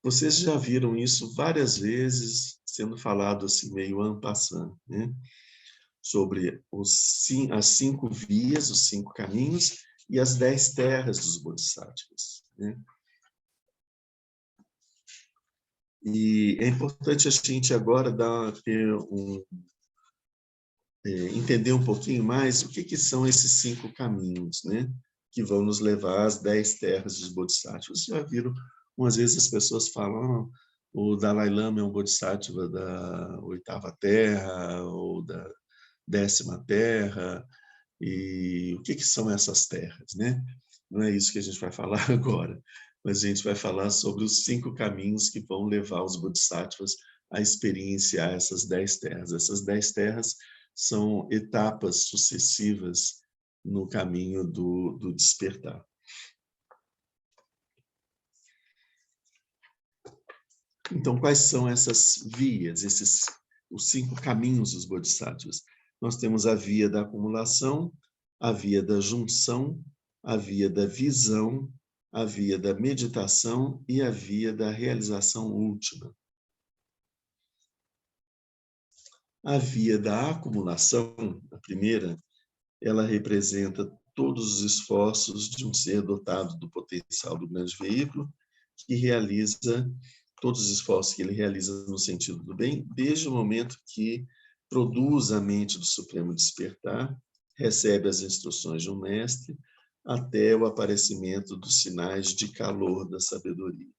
Vocês já viram isso várias vezes sendo falado assim, meio en passant, né? Sobre as 5 vias, os 5 caminhos e as 10 terras dos Bodhisattvas, né? E é importante a gente agora entender um pouquinho mais o que são esses 5 caminhos, né? Que vão nos levar às 10 terras dos Bodhisattvas. Vocês já viram, umas vezes as pessoas falam, o Dalai Lama é um Bodhisattva da 8ª terra ou da 10ª terra, e o que são essas terras, né? Não é isso que a gente vai falar agora, mas a gente vai falar sobre os 5 caminhos que vão levar os Bodhisattvas a experienciar essas 10 terras. Essas 10 terras são etapas sucessivas no caminho do despertar. Então, quais são essas vias, os 5 caminhos dos Bodhisattvas? Nós temos a via da acumulação, a via da junção, a via da visão, a via da meditação e a via da realização última. A via da acumulação, a primeira, ela representa todos os esforços de um ser dotado do potencial do grande veículo, que realiza todos os esforços que ele realiza no sentido do bem, desde o momento que produz a mente do Supremo Despertar, recebe as instruções de um mestre, até o aparecimento dos sinais de calor da sabedoria.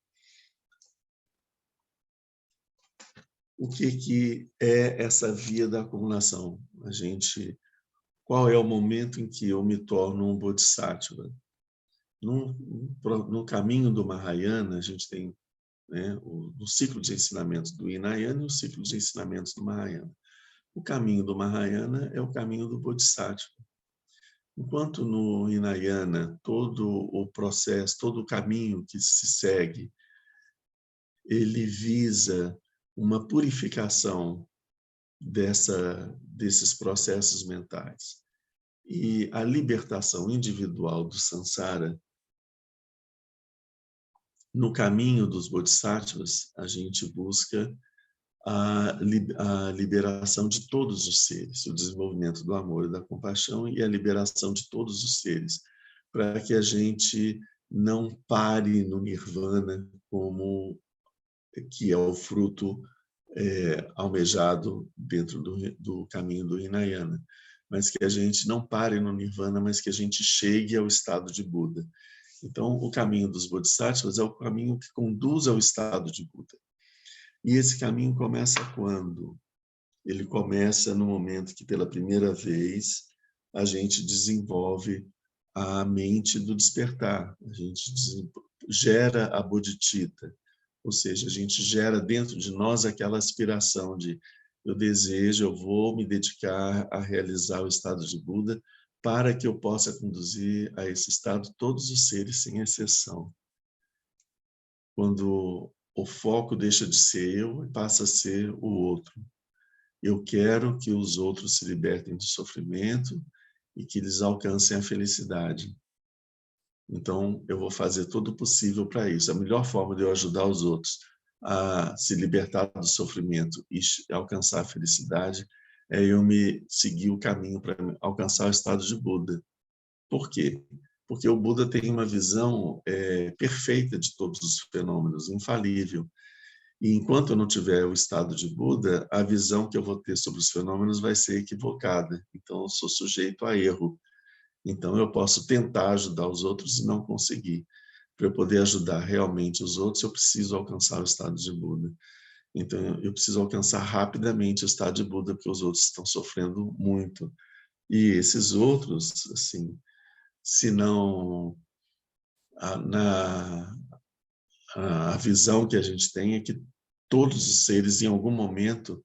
O que é essa via da acumulação? A gente qual é o momento em que eu me torno um Bodhisattva. No caminho do Mahayana, a gente tem, né, o ciclo de ensinamentos do Hinayana e o ciclo de ensinamentos do Mahayana. O caminho do Mahayana é o caminho do Bodhisattva. Enquanto no Hinayana, todo o processo, todo o caminho que se segue, ele visa uma purificação desses processos mentais. E a libertação individual do samsara, no caminho dos bodhisattvas, a gente busca a liberação de todos os seres, o desenvolvimento do amor e da compaixão e a liberação de todos os seres, para que a gente não pare no nirvana, como que é o fruto almejado dentro do caminho do Hinayana, mas que a gente não pare no nirvana, mas que a gente chegue ao estado de Buda. Então, o caminho dos bodhisattvas é o caminho que conduz ao estado de Buda. E esse caminho começa quando? Ele começa no momento que, pela primeira vez, a gente desenvolve a mente do despertar. A gente gera a bodhicitta, ou seja, a gente gera dentro de nós aquela aspiração de eu desejo, eu vou me dedicar a realizar o estado de Buda para que eu possa conduzir a esse estado todos os seres, sem exceção. Quando o foco deixa de ser eu e passa a ser o outro. Eu quero que os outros se libertem do sofrimento e que eles alcancem a felicidade. Então, eu vou fazer todo o possível para isso. A melhor forma de eu ajudar os outros a se libertar do sofrimento e alcançar a felicidade é eu me seguir o caminho para alcançar o estado de Buda. Por quê? Porque o Buda tem uma visão perfeita de todos os fenômenos, infalível. E enquanto eu não tiver o estado de Buda, a visão que eu vou ter sobre os fenômenos vai ser equivocada. Então, eu sou sujeito a erro. Então, eu posso tentar ajudar os outros e não conseguir. Para eu poder ajudar realmente os outros, eu preciso alcançar o estado de Buda. Então, eu preciso alcançar rapidamente o estado de Buda, porque os outros estão sofrendo muito. E esses outros, assim, se não... A visão que a gente tem é que todos os seres, em algum momento,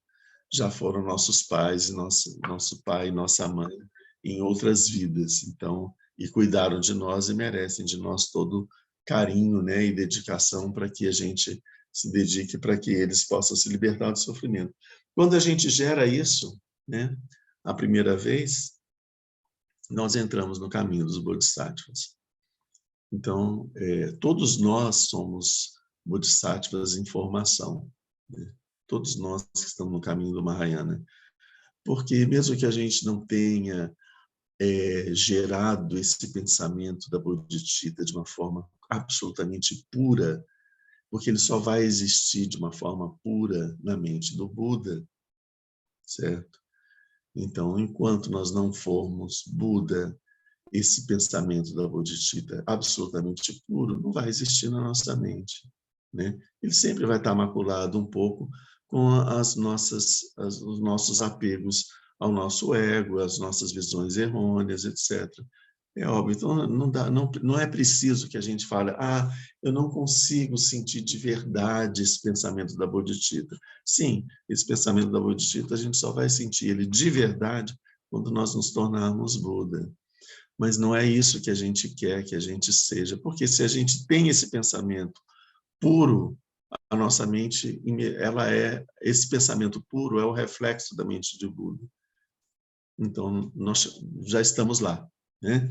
já foram nossos pais, nosso pai e nossa mãe, em outras vidas. Então, e cuidaram de nós e merecem de nós todo carinho, né, e dedicação para que a gente se dedique para que eles possam se libertar do sofrimento. Quando a gente gera isso, né, a primeira vez, nós entramos no caminho dos bodhisattvas. Então, todos nós somos bodhisattvas em formação, né? Todos nós que estamos no caminho do Mahayana. Porque mesmo que a gente não tenha gerado esse pensamento da bodhicitta de uma forma absolutamente pura, porque ele só vai existir de uma forma pura na mente do Buda, certo? Então, enquanto nós não formos Buda, esse pensamento da bodhicitta absolutamente puro não vai existir na nossa mente, né? Ele sempre vai estar maculado um pouco com os nossos apegos ao nosso ego, às nossas visões errôneas, etc. É óbvio, então não é preciso que a gente fale, eu não consigo sentir de verdade esse pensamento da bodhicitta. Sim, esse pensamento da bodhicitta a gente só vai sentir ele de verdade quando nós nos tornarmos Buda. Mas não é isso que a gente quer que a gente seja, porque se a gente tem esse pensamento puro, a nossa mente, esse pensamento puro é o reflexo da mente de Buda. Então, nós já estamos lá, né?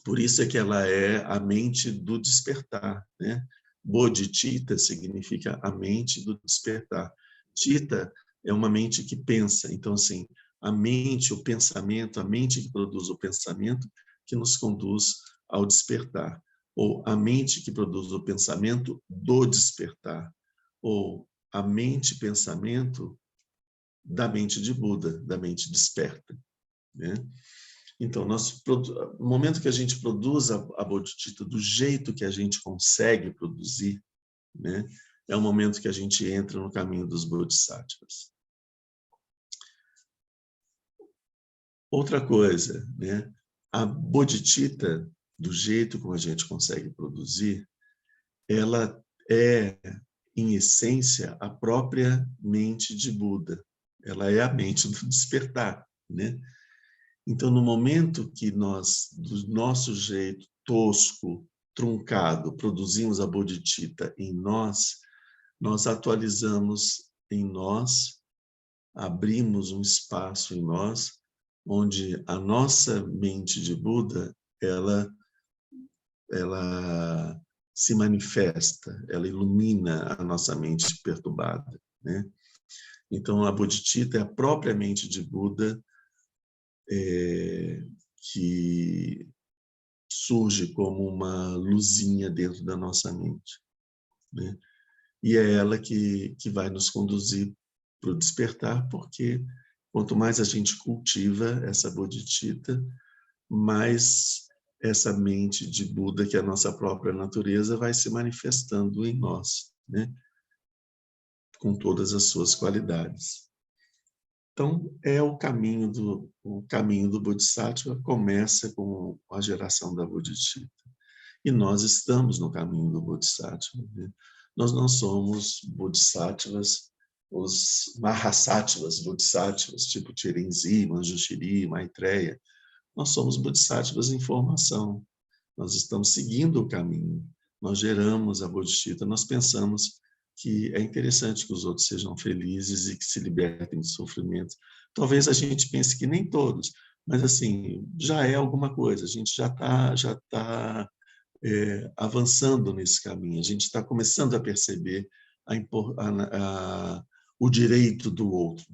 Por isso é que ela é a mente do despertar, né? Bodhicitta significa a mente do despertar. Citta é uma mente que pensa. Então, assim, a mente, o pensamento, a mente que produz o pensamento que nos conduz ao despertar. Ou a mente que produz o pensamento do despertar. Ou a mente-pensamento da mente de Buda, da mente desperta, né? Então, no momento que a gente produz a bodhicitta do jeito que a gente consegue produzir, né, é o momento que a gente entra no caminho dos bodhisattvas. Outra coisa, né? A bodhicitta, do jeito como a gente consegue produzir, ela é, em essência, a própria mente de Buda. Ela é a mente do despertar, né? Então, no momento que nós, do nosso jeito tosco, truncado, produzimos a bodhicitta em nós, nós atualizamos em nós, abrimos um espaço em nós, onde a nossa mente de Buda, ela se manifesta, ela ilumina a nossa mente perturbada, né? Então, a bodhicitta é a própria mente de Buda, que surge como uma luzinha dentro da nossa mente, né? E é ela que vai nos conduzir para o despertar, porque quanto mais a gente cultiva essa bodhicitta, mais essa mente de Buda, que é a nossa própria natureza, vai se manifestando em nós, né? Com todas as suas qualidades. Então, é o caminho do Bodhisattva começa com a geração da bodhicitta. E nós estamos no caminho do Bodhisattva, né? Nós não somos bodhisattvas, os mahasattvas, bodhisattvas, tipo Chirenzi, Manjushri, Maitreya. Nós somos bodhisattvas em formação. Nós estamos seguindo o caminho. Nós geramos a bodhicitta, nós pensamos que é interessante que os outros sejam felizes e que se libertem de sofrimento. Talvez a gente pense que nem todos, mas assim, já é alguma coisa, a gente já tá avançando nesse caminho, a gente está começando a perceber o direito do outro.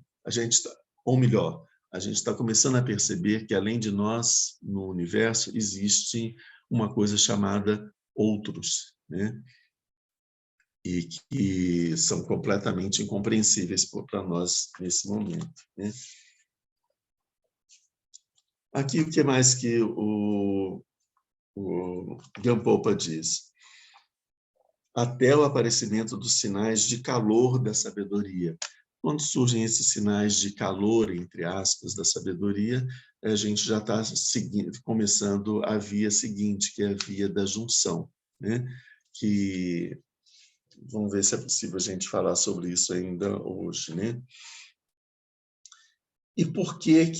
Ou melhor, a gente está começando a perceber que, além de nós, no universo, existe uma coisa chamada outros, né? E que são completamente incompreensíveis para nós nesse momento, né? Aqui, o que mais que o Gampopa diz? Até o aparecimento dos sinais de calor da sabedoria. Quando surgem esses sinais de calor, entre aspas, da sabedoria, a gente já está começando a via seguinte, que é a via da junção, né? Que vamos ver se é possível a gente falar sobre isso ainda hoje, né? E por que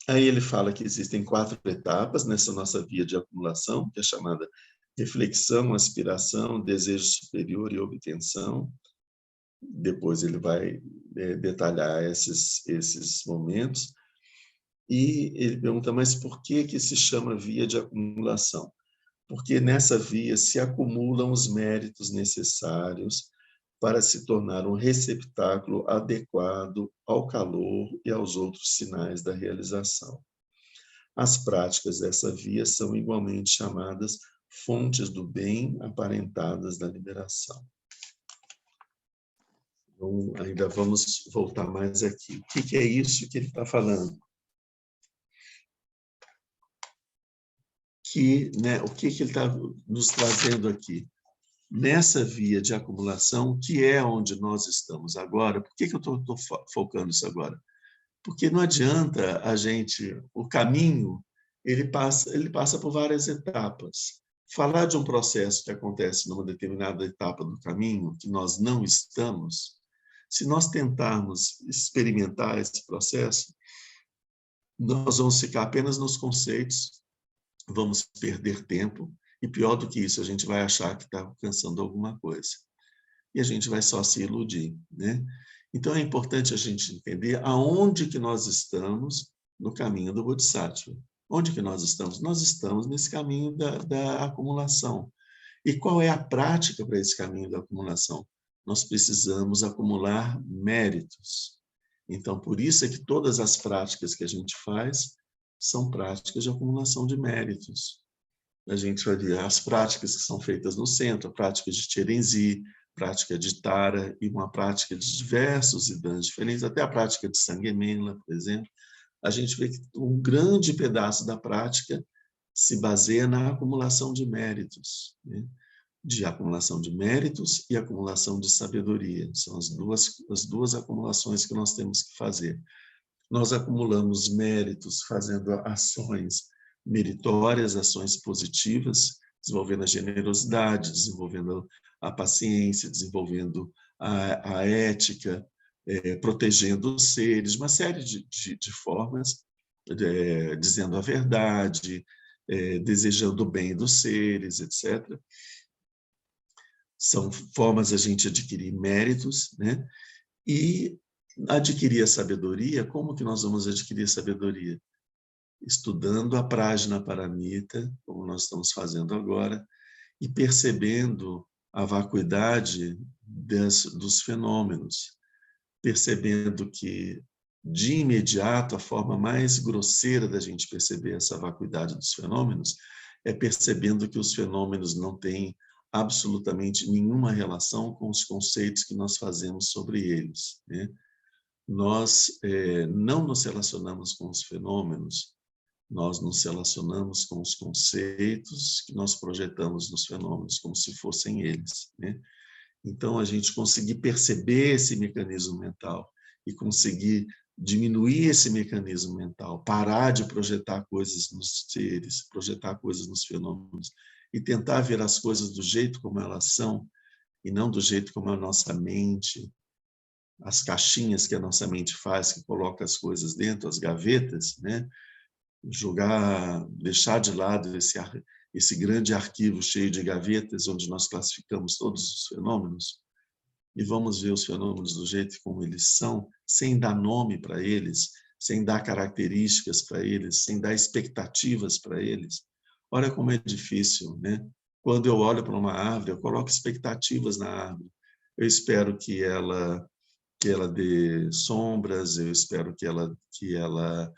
Aí ele fala que existem 4 etapas nessa nossa via de acumulação, que é chamada reflexão, aspiração, desejo superior e obtenção. Depois ele vai detalhar esses momentos. E ele pergunta, mas por que se chama via de acumulação? Porque nessa via se acumulam os méritos necessários para se tornar um receptáculo adequado ao calor e aos outros sinais da realização. As práticas dessa via são igualmente chamadas fontes do bem aparentadas da liberação. Então, ainda vamos voltar mais aqui. O que é isso que ele está falando? O que ele está nos trazendo aqui? Nessa via de acumulação, que é onde nós estamos agora, por que eu estou focando isso agora? Porque não adianta o caminho, ele passa por várias etapas. Falar de um processo que acontece numa determinada etapa do caminho, que nós não estamos, se nós tentarmos experimentar esse processo, nós vamos ficar apenas nos conceitos, vamos perder tempo, e pior do que isso, a gente vai achar que está alcançando alguma coisa. E a gente vai só se iludir, né? Então, é importante a gente entender aonde que nós estamos no caminho do Bodhisattva. Onde que nós estamos? Nós estamos nesse caminho da acumulação. E qual é a prática para esse caminho da acumulação? Nós precisamos acumular méritos. Então, por isso é que todas as práticas que a gente faz são práticas de acumulação de méritos. A gente vai ver as práticas que são feitas no centro, a prática de Chirenzi, prática de Tara e uma prática de diversos idãs diferentes, até a prática de Sangemela, por exemplo. A gente vê que um grande pedaço da prática se baseia na acumulação de méritos, né? de acumulação de méritos e acumulação de sabedoria. São as duas acumulações que nós temos que fazer. Nós acumulamos méritos fazendo ações meritórias, ações positivas, desenvolvendo a generosidade, desenvolvendo a paciência, desenvolvendo a ética, protegendo os seres, uma série de formas, dizendo a verdade, desejando o bem dos seres, etc. São formas a gente adquirir méritos, né? E adquirir a sabedoria. Como que nós vamos adquirir a sabedoria? Estudando a Prajna Paramita, como nós estamos fazendo agora, e percebendo a vacuidade dos fenômenos, percebendo que, de imediato, a forma mais grosseira da gente perceber essa vacuidade dos fenômenos é percebendo que os fenômenos não têm absolutamente nenhuma relação com os conceitos que nós fazemos sobre eles, né? Nós não nos relacionamos com os fenômenos, nós nos relacionamos com os conceitos que nós projetamos nos fenômenos, como se fossem eles, né? Então, a gente conseguir perceber esse mecanismo mental e conseguir diminuir esse mecanismo mental, parar de projetar coisas nos seres, projetar coisas nos fenômenos e tentar ver as coisas do jeito como elas são e não do jeito como a nossa mente, as caixinhas que a nossa mente faz, que coloca as coisas dentro, as gavetas, né? Deixar de lado esse grande arquivo cheio de gavetas, onde nós classificamos todos os fenômenos, e vamos ver os fenômenos do jeito como eles são, sem dar nome para eles, sem dar características para eles, sem dar expectativas para eles. Olha como é difícil, né? Quando eu olho para uma árvore, eu coloco expectativas na árvore. Eu espero que ela dê sombras, eu espero que ela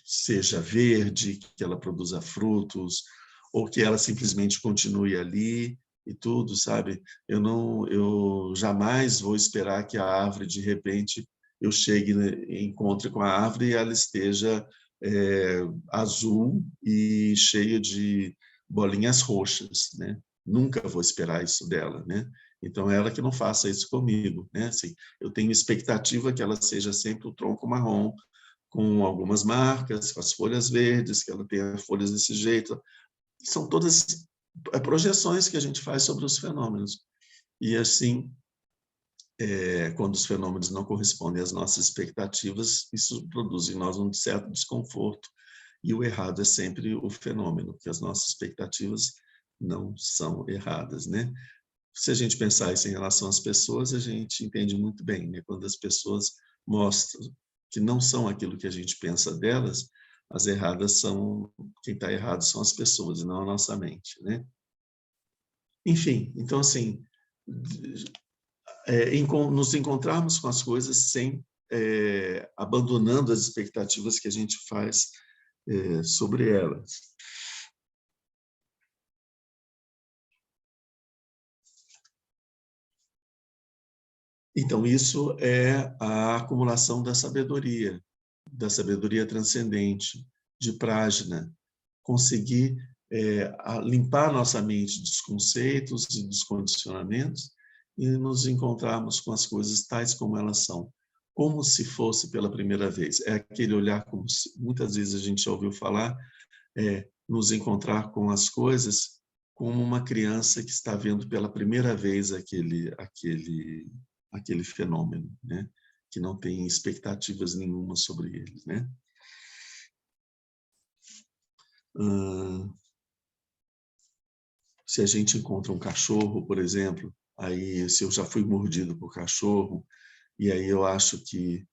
seja verde, que ela produza frutos, ou que ela simplesmente continue ali e tudo, sabe? Eu jamais vou esperar que a árvore, de repente, eu chegue, encontre com a árvore e ela esteja azul e cheia de bolinhas roxas, né? Nunca vou esperar isso dela, né? Então, ela que não faça isso comigo, né? Assim, eu tenho expectativa que ela seja sempre o tronco marrom, com algumas marcas, com as folhas verdes, que ela tenha folhas desse jeito. São todas projeções que a gente faz sobre os fenômenos. E, assim, quando os fenômenos não correspondem às nossas expectativas, isso produz em nós um certo desconforto. E o errado é sempre o fenômeno, que as nossas expectativas não são erradas, né? Se a gente pensar isso em relação às pessoas, a gente entende muito bem, né? Quando as pessoas mostram que não são aquilo que a gente pensa delas, as erradas são, quem está errado são as pessoas, e não a nossa mente, né? Enfim, então, assim, nos encontrarmos com as coisas sem abandonando as expectativas que a gente faz sobre elas. Então, isso é a acumulação da sabedoria transcendente, de Prajna, conseguir limpar nossa mente dos conceitos e dos condicionamentos e nos encontrarmos com as coisas tais como elas são, como se fosse pela primeira vez. É aquele olhar, como muitas vezes a gente já ouviu falar, nos encontrar com as coisas como uma criança que está vendo pela primeira vez aquele fenômeno, né? Que não tem expectativas nenhuma sobre ele, né? Se a gente encontra um cachorro, por exemplo, aí se eu já fui mordido por cachorro, e aí eu acho que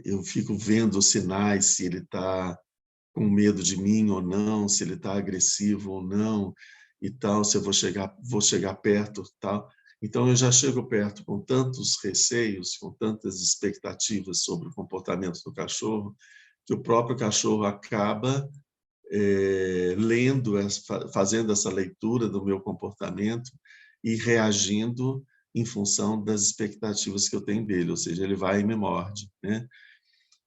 eu fico vendo os sinais, se ele está com medo de mim ou não, se ele está agressivo ou não, e tal, se eu vou chegar perto, tal. Então, eu já chego perto com tantos receios, com tantas expectativas sobre o comportamento do cachorro, que o próprio cachorro acaba fazendo essa leitura do meu comportamento e reagindo em função das expectativas que eu tenho dele, ou seja, ele vai e me morde, né?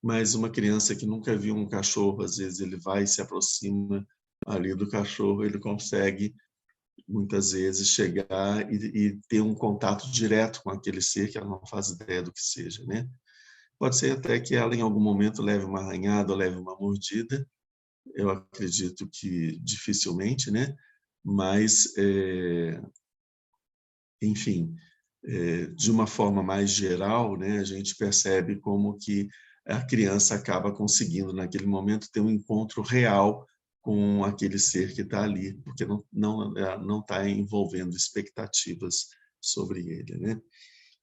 Mas uma criança que nunca viu um cachorro, às vezes ele vai e se aproxima ali do cachorro, ele consegue muitas vezes, chegar e ter um contato direto com aquele ser que ela não faz ideia do que seja, né? Pode ser até que ela, em algum momento, leve uma arranhada ou leve uma mordida. Eu acredito que dificilmente, né? Mas, enfim, de uma forma mais geral, né, a gente percebe como que a criança acaba conseguindo, naquele momento, ter um encontro real com aquele ser que está ali, porque não está envolvendo expectativas sobre ele, né?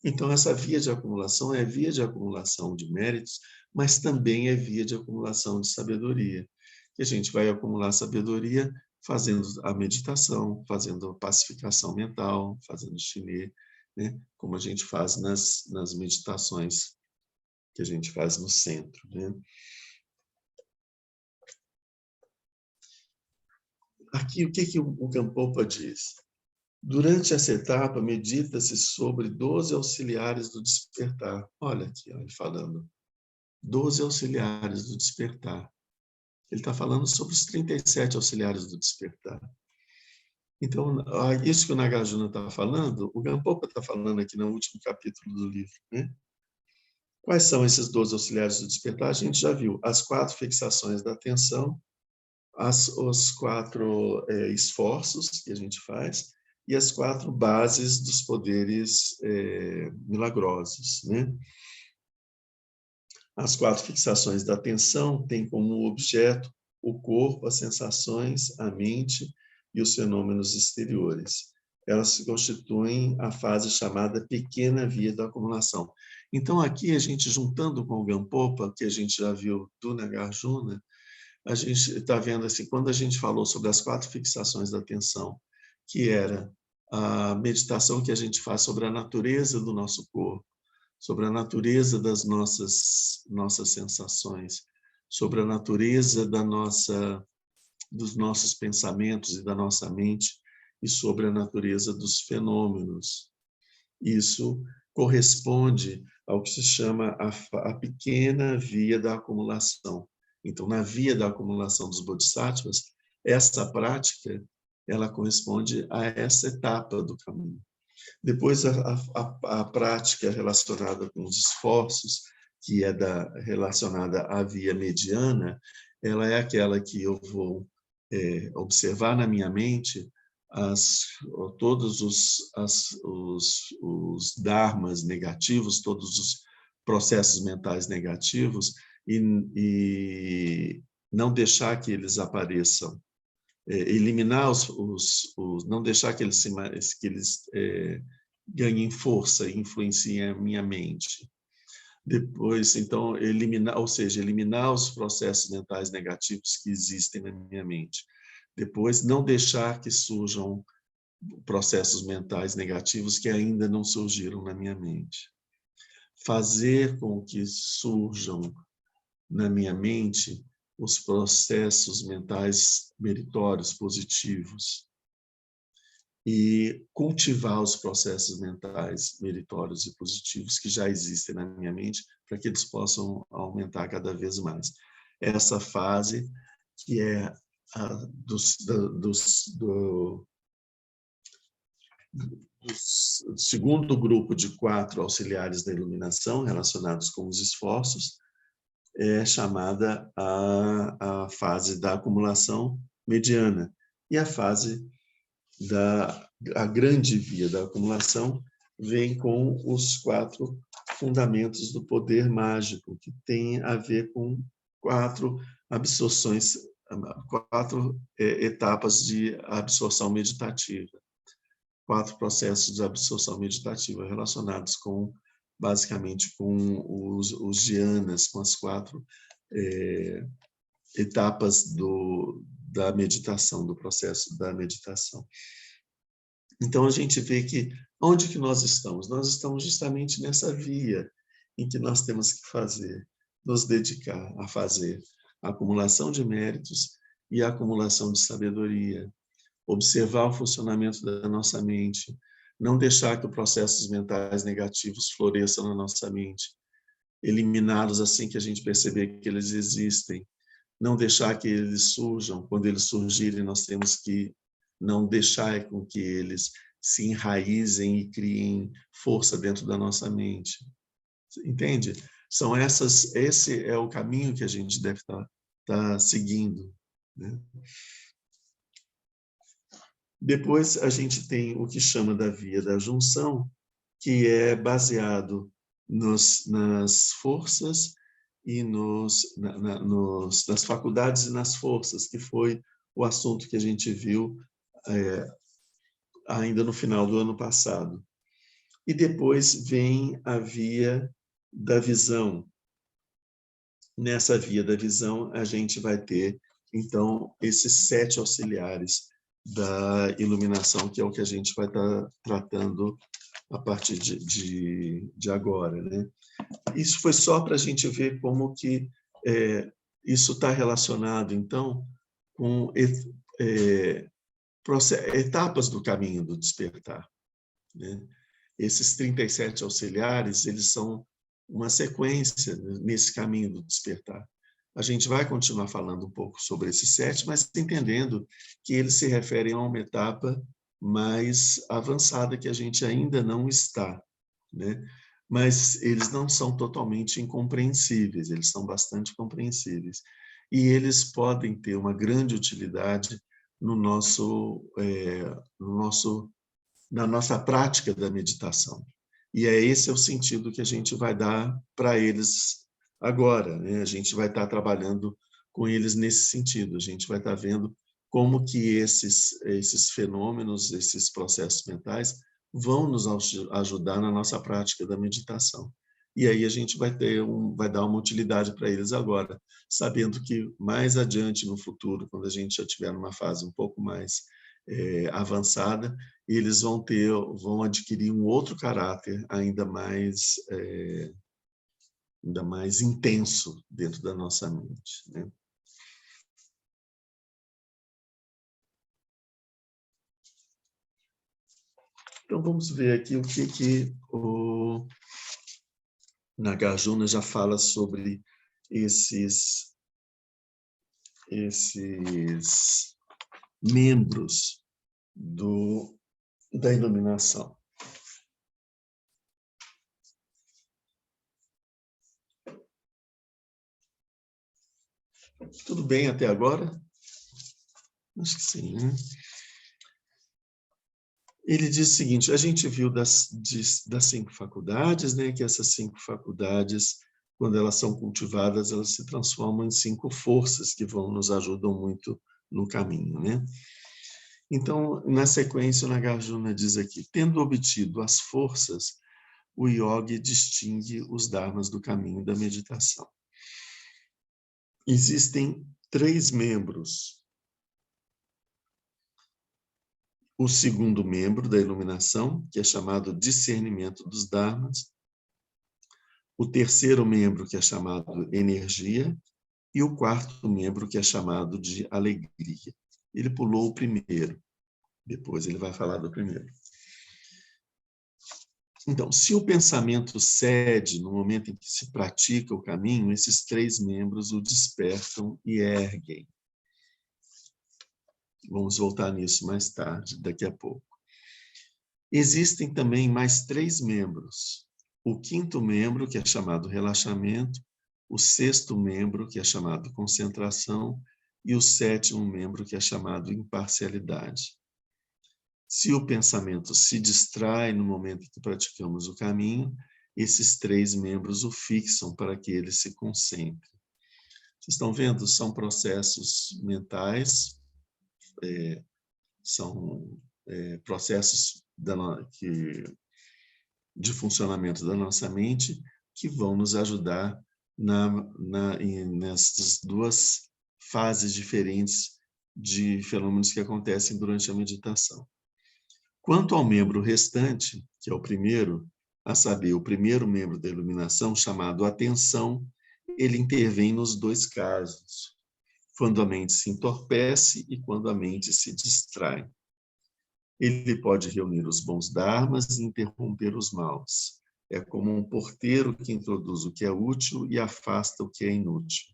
Então, essa via de acumulação é via de acumulação de méritos, mas também é via de acumulação de sabedoria. E a gente vai acumular sabedoria fazendo a meditação, fazendo a pacificação mental, fazendo chinê, né? Como a gente faz nas meditações que a gente faz no centro, né? Aqui, o que o Gampopa diz? Durante essa etapa, medita-se sobre 12 auxiliares do despertar. Olha aqui, ele falando. 12 auxiliares do despertar. Ele está falando sobre os 37 auxiliares do despertar. Então, isso que o Nagarjuna está falando, o Gampopa está falando aqui no último capítulo do livro, né? Quais são esses 12 auxiliares do despertar? A gente já viu as 4 fixações da atenção, os 4 esforços que a gente faz e as 4 bases dos poderes milagrosos, né? As 4 fixações da atenção têm como objeto o corpo, as sensações, a mente e os fenômenos exteriores. Elas constituem a fase chamada pequena via da acumulação. Então, aqui, a gente juntando com o Gampopa, que a gente já viu do Nagarjuna, a gente está vendo assim, quando a gente falou sobre as 4 fixações da atenção, que era a meditação que a gente faz sobre a natureza do nosso corpo, sobre a natureza das nossas sensações, sobre a natureza dos nossos pensamentos e da nossa mente, e sobre a natureza dos fenômenos. Isso corresponde ao que se chama a pequena via da acumulação. Então, na via da acumulação dos bodhisattvas, essa prática ela corresponde a essa etapa do caminho. Depois, a prática relacionada com os esforços, que é relacionada à via mediana, ela é aquela que eu vou observar na minha mente todos os dharmas negativos, todos os processos mentais negativos, e não deixar que eles apareçam, eliminar não deixar que eles ganhem força e influenciem a minha mente. Depois, então, eliminar os processos mentais negativos que existem na minha mente. Depois, não deixar que surjam processos mentais negativos que ainda não surgiram na minha mente. Fazer com que surjam na minha mente os processos mentais meritórios, positivos, e cultivar os processos mentais meritórios e positivos que já existem na minha mente, para que eles possam aumentar cada vez mais. Essa fase que é do segundo grupo de 4 auxiliares da iluminação, relacionados com os esforços, é chamada a fase da acumulação mediana. E a fase a grande via da acumulação vem com os 4 fundamentos do poder mágico, que tem a ver com 4 absorções, 4 etapas de absorção meditativa, 4 processos de absorção meditativa relacionados basicamente com os dhyanas, com as 4 etapas da meditação, do processo da meditação. Então, a gente vê que onde que nós estamos? Nós estamos justamente nessa via em que nós temos que nos dedicar a fazer a acumulação de méritos e a acumulação de sabedoria, observar o funcionamento da nossa mente, não deixar que os processos mentais negativos floresçam na nossa mente, eliminá-los assim que a gente perceber que eles existem, não deixar que eles surjam. Quando eles surgirem, nós temos que não deixar com que eles se enraizem e criem força dentro da nossa mente. Entende? Esse é o caminho que a gente deve estar seguindo, né? Depois a gente tem o que chama da via da junção, que é baseado nas forças e nas faculdades e nas forças, que foi o assunto que a gente viu ainda no final do ano passado. E depois vem a via da visão. Nessa via da visão, a gente vai ter, então, esses 7 auxiliares da iluminação, que é o que a gente vai estar tratando a partir de agora, né? Isso foi só para a gente ver como que isso está relacionado, então, com etapas do caminho do despertar, né? Esses 37 auxiliares, eles são uma sequência nesse caminho do despertar. A gente vai continuar falando um pouco sobre esses 7, mas entendendo que eles se referem a uma etapa mais avançada que a gente ainda não está, né? Mas eles não são totalmente incompreensíveis, eles são bastante compreensíveis. E eles podem ter uma grande utilidade na nossa prática da meditação. E esse é o sentido que a gente vai dar para eles agora, né? A gente vai estar trabalhando com eles nesse sentido, a gente vai estar vendo como que esses fenômenos, esses processos mentais vão nos ajudar na nossa prática da meditação. E aí a gente vai dar uma utilidade para eles agora, sabendo que mais adiante no futuro, quando a gente já estiver numa fase um pouco mais avançada, eles vão adquirir um outro caráter ainda mais intenso dentro da nossa mente, né? Então vamos ver aqui o que o Nagarjuna já fala sobre esses membros da iluminação. Tudo bem até agora? Acho que sim, né? Ele diz o seguinte: a gente viu das 5 faculdades, né, que essas 5 faculdades, quando elas são cultivadas, elas se transformam em 5 forças que nos ajudam muito no caminho, né? Então, na sequência, o Nagarjuna diz aqui: tendo obtido as forças, o yogi distingue os dharmas do caminho da meditação. Existem 3 membros. O segundo membro da iluminação, que é chamado discernimento dos dharmas. O terceiro membro, que é chamado energia. E o quarto membro, que é chamado de alegria. Ele pulou o primeiro. Depois ele vai falar do primeiro. Então, se o pensamento cede no momento em que se pratica o caminho, esses 3 membros o despertam e erguem. Vamos voltar nisso mais tarde, daqui a pouco. Existem também mais 3 membros. O quinto membro, que é chamado relaxamento, o sexto membro, que é chamado concentração, e o sétimo membro, que é chamado imparcialidade. Se o pensamento se distrai no momento em que praticamos o caminho, esses 3 membros o fixam para que ele se concentre. Vocês estão vendo? São processos mentais, são processos de funcionamento da nossa mente que vão nos ajudar nessas 2 fases diferentes de fenômenos que acontecem durante a meditação. Quanto ao membro restante, que é o primeiro, a saber, o primeiro membro da iluminação, chamado atenção, ele intervém nos 2 casos, quando a mente se entorpece e quando a mente se distrai. Ele pode reunir os bons dharmas e interromper os maus. É como um porteiro que introduz o que é útil e afasta o que é inútil.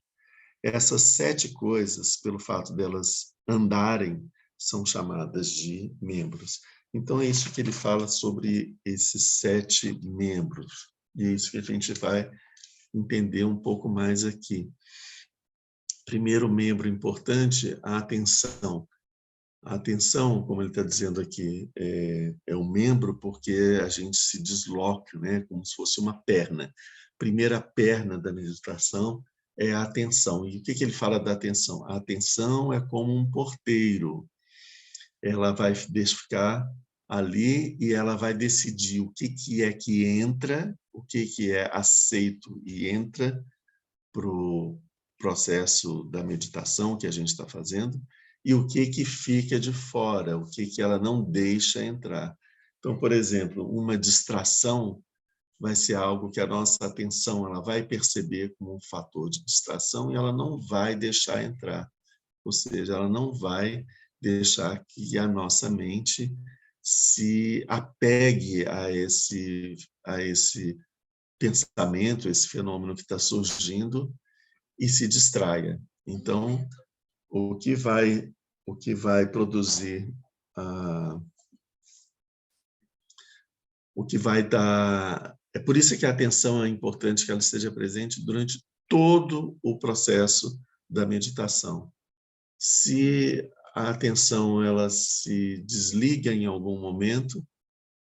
Essas 7 coisas, pelo fato delas andarem, são chamadas de membros. Então, é isso que ele fala sobre esses 7 membros. E é isso que a gente vai entender um pouco mais aqui. Primeiro membro importante, a atenção. A atenção, como ele está dizendo aqui, é um membro porque a gente se desloca, né, como se fosse uma perna. Primeira perna da meditação é a atenção. E o que ele fala da atenção? A atenção é como um porteiro. Ela vai ficar ali e ela vai decidir o que é que entra, o que é aceito e entra para o processo da meditação que a gente está fazendo, e o que fica de fora, o que ela não deixa entrar. Então, por exemplo, uma distração vai ser algo que a nossa atenção ela vai perceber como um fator de distração e ela não vai deixar entrar. Ou seja, ela não vai deixar que a nossa mente se apegue a esse pensamento, esse fenômeno que está surgindo e se distraia. Então, o que vai produzir, o que vai dar... É por isso que a atenção é importante que ela esteja presente durante todo o processo da meditação. Se a atenção ela se desliga em algum momento,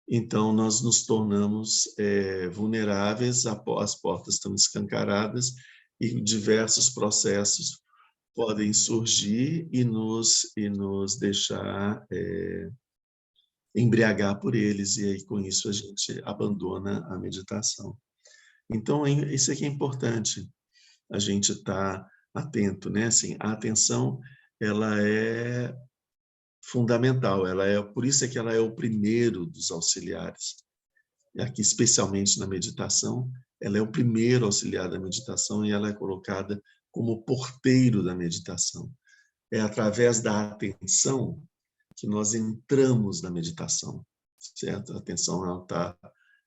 então nós nos tornamos vulneráveis, as portas estão escancaradas e diversos processos podem surgir e nos deixar embriagar por eles, e aí com isso a gente abandona a meditação. Então, isso aqui é importante, a gente estar atento, né? Assim, a atenção, ela é fundamental, por isso é que ela é o primeiro dos auxiliares. E aqui, especialmente na meditação, ela é o primeiro auxiliar da meditação e ela é colocada como porteiro da meditação. É através da atenção que nós entramos na meditação, certo? A atenção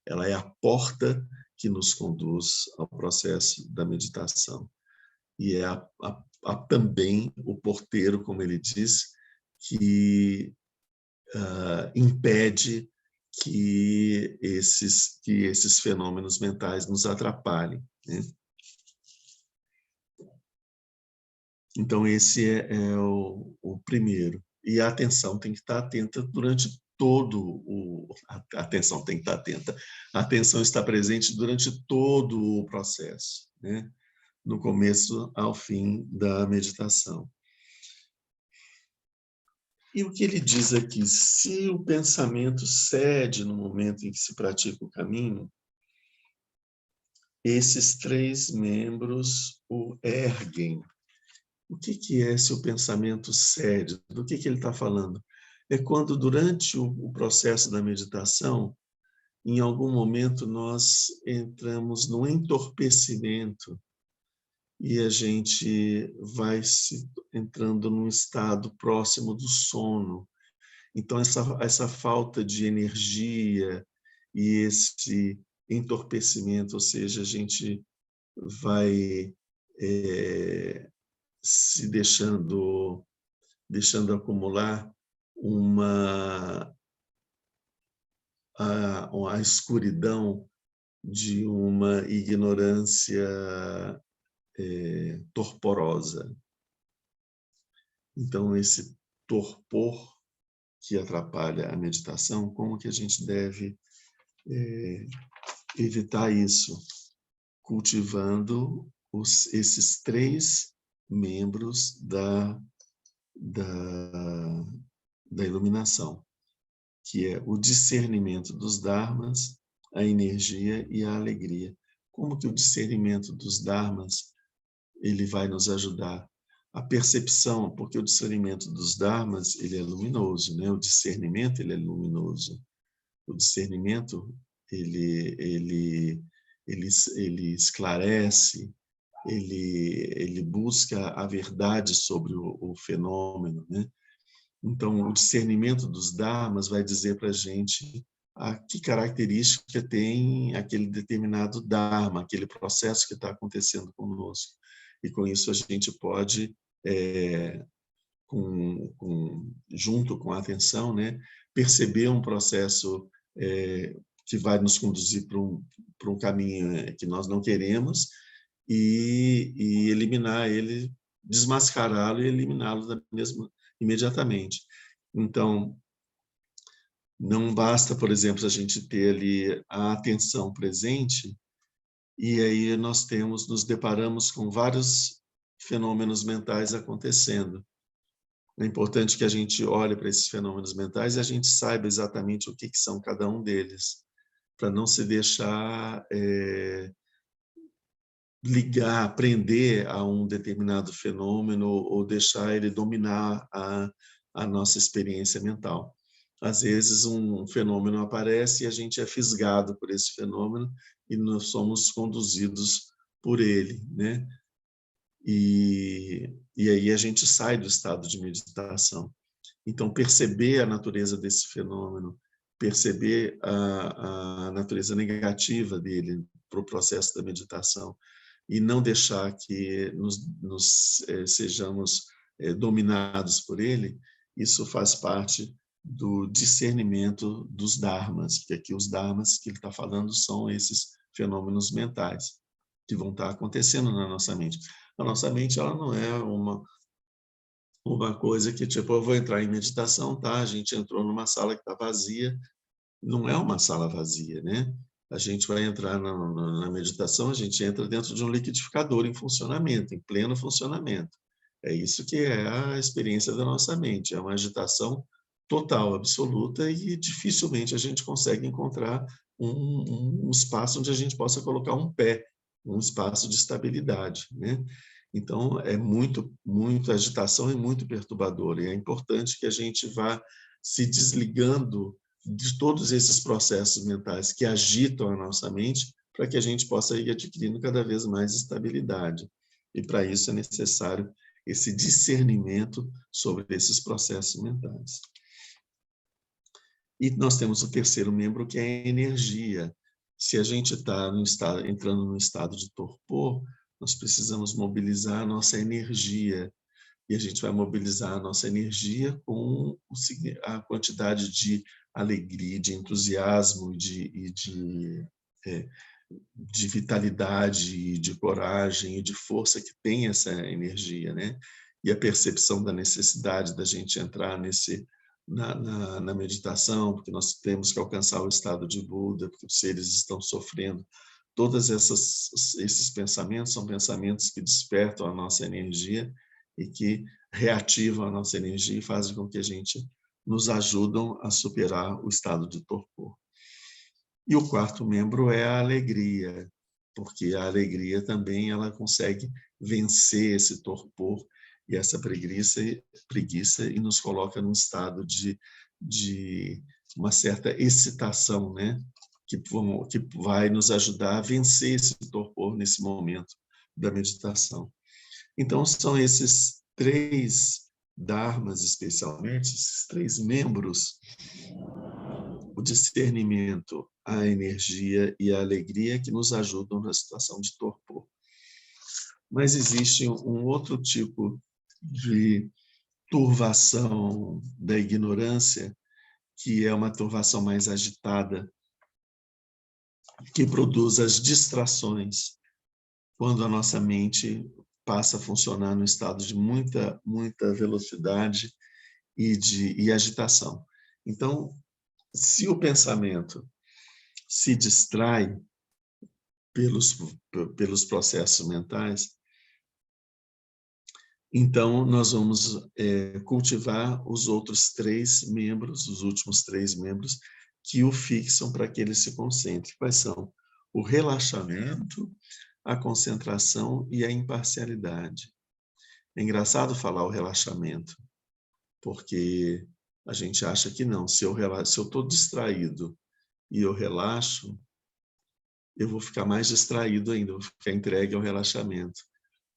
ela é a porta que nos conduz ao processo da meditação. E é também o porteiro, como ele diz, que impede que esses fenômenos mentais nos atrapalhem, né? Então, esse é o primeiro. E a atenção tem que estar atenta durante a atenção tem que estar atenta. A atenção está presente durante todo o processo, né? No começo ao fim da meditação. E o que ele diz aqui? Se o pensamento cede no momento em que se pratica o caminho, esses 3 membros o erguem. O que é se o pensamento cede? Do que ele está falando? É quando, durante o processo da meditação, em algum momento nós entramos no entorpecimento e a gente vai entrando num estado próximo do sono. Então, essa falta de energia e esse entorpecimento, ou seja, a gente vai se deixando acumular a escuridão de uma ignorância torporosa. Então, esse torpor que atrapalha a meditação, como que a gente deve evitar isso? Cultivando esses 3 membros da iluminação, que é o discernimento dos dharmas, a energia e a alegria. Como que o discernimento dos dharmas ele vai nos ajudar? A percepção, porque o discernimento dos dharmas ele é luminoso, né? O discernimento ele é luminoso. O discernimento ele esclarece, ele busca a verdade sobre o fenômeno, né? Então, o discernimento dos dharmas vai dizer para a gente que característica tem aquele determinado dharma, aquele processo que está acontecendo conosco. E com isso a gente pode junto com a atenção, né? Perceber um processo que vai nos conduzir para um caminho que nós não queremos e eliminar ele, desmascará-lo e eliminá-lo imediatamente. Então, não basta, por exemplo, a gente ter ali a atenção presente e aí nos deparamos com vários fenômenos mentais acontecendo. É importante que a gente olhe para esses fenômenos mentais e a gente saiba exatamente o que são cada um deles, para não se deixar prender a um determinado fenômeno ou deixar ele dominar a nossa experiência mental. Às vezes um fenômeno aparece e a gente é fisgado por esse fenômeno e nós somos conduzidos por ele, né? E aí a gente sai do estado de meditação. Então, perceber a natureza desse fenômeno, perceber a natureza negativa dele para o processo da meditação e não deixar que sejamos dominados por ele, isso faz parte do discernimento dos dharmas, porque aqui os dharmas que ele está falando são esses fenômenos mentais que vão estar acontecendo na nossa mente. A nossa mente ela não é uma coisa que, tipo, eu vou entrar em meditação, tá? A gente entrou numa sala que está vazia, não é uma sala vazia, né? A gente vai entrar na meditação, a gente entra dentro de um liquidificador em funcionamento, em pleno funcionamento. É isso que é a experiência da nossa mente, é uma agitação total, absoluta, e dificilmente a gente consegue encontrar um espaço onde a gente possa colocar um pé, um espaço de estabilidade, né? Então, é muito agitação e muito perturbador, e é importante que a gente vá se desligando de todos esses processos mentais que agitam a nossa mente, para que a gente possa ir adquirindo cada vez mais estabilidade. E para isso é necessário esse discernimento sobre esses processos mentais. E nós temos o terceiro membro, que é a energia. Se a gente está entrando no estado de torpor, nós precisamos mobilizar a nossa energia. E a gente vai mobilizar a nossa energia com a quantidade de alegria, de entusiasmo, de vitalidade, de coragem e de força que tem essa energia, né? E a percepção da necessidade da gente entrar na meditação, porque nós temos que alcançar o estado de Buda, porque os seres estão sofrendo. Todos esses pensamentos são pensamentos que despertam a nossa energia e que reativam a nossa energia e fazem com que a gente nos ajudam a superar o estado de torpor. E o quarto membro é a alegria, porque a alegria também ela consegue vencer esse torpor e essa preguiça e nos coloca num estado de uma certa excitação, né? Que vai nos ajudar a vencer esse torpor nesse momento da meditação. Então, são esses três dharmas, especialmente, esses três membros, o discernimento, a energia e a alegria que nos ajudam na situação de torpor. Mas existe um outro tipo de turvação da ignorância, que é uma turvação mais agitada, que produz as distrações, quando a nossa mente passa a funcionar no estado de muita velocidade e agitação. Então, se o pensamento se distrai pelos processos mentais, então nós vamos cultivar os outros três membros, os últimos três membros, que o fixam para que ele se concentre. Quais são? O relaxamento, a concentração e a imparcialidade. É engraçado falar o relaxamento, porque a gente acha que não. Se eu estou distraído e eu relaxo, eu vou ficar mais distraído ainda, vou ficar entregue ao relaxamento.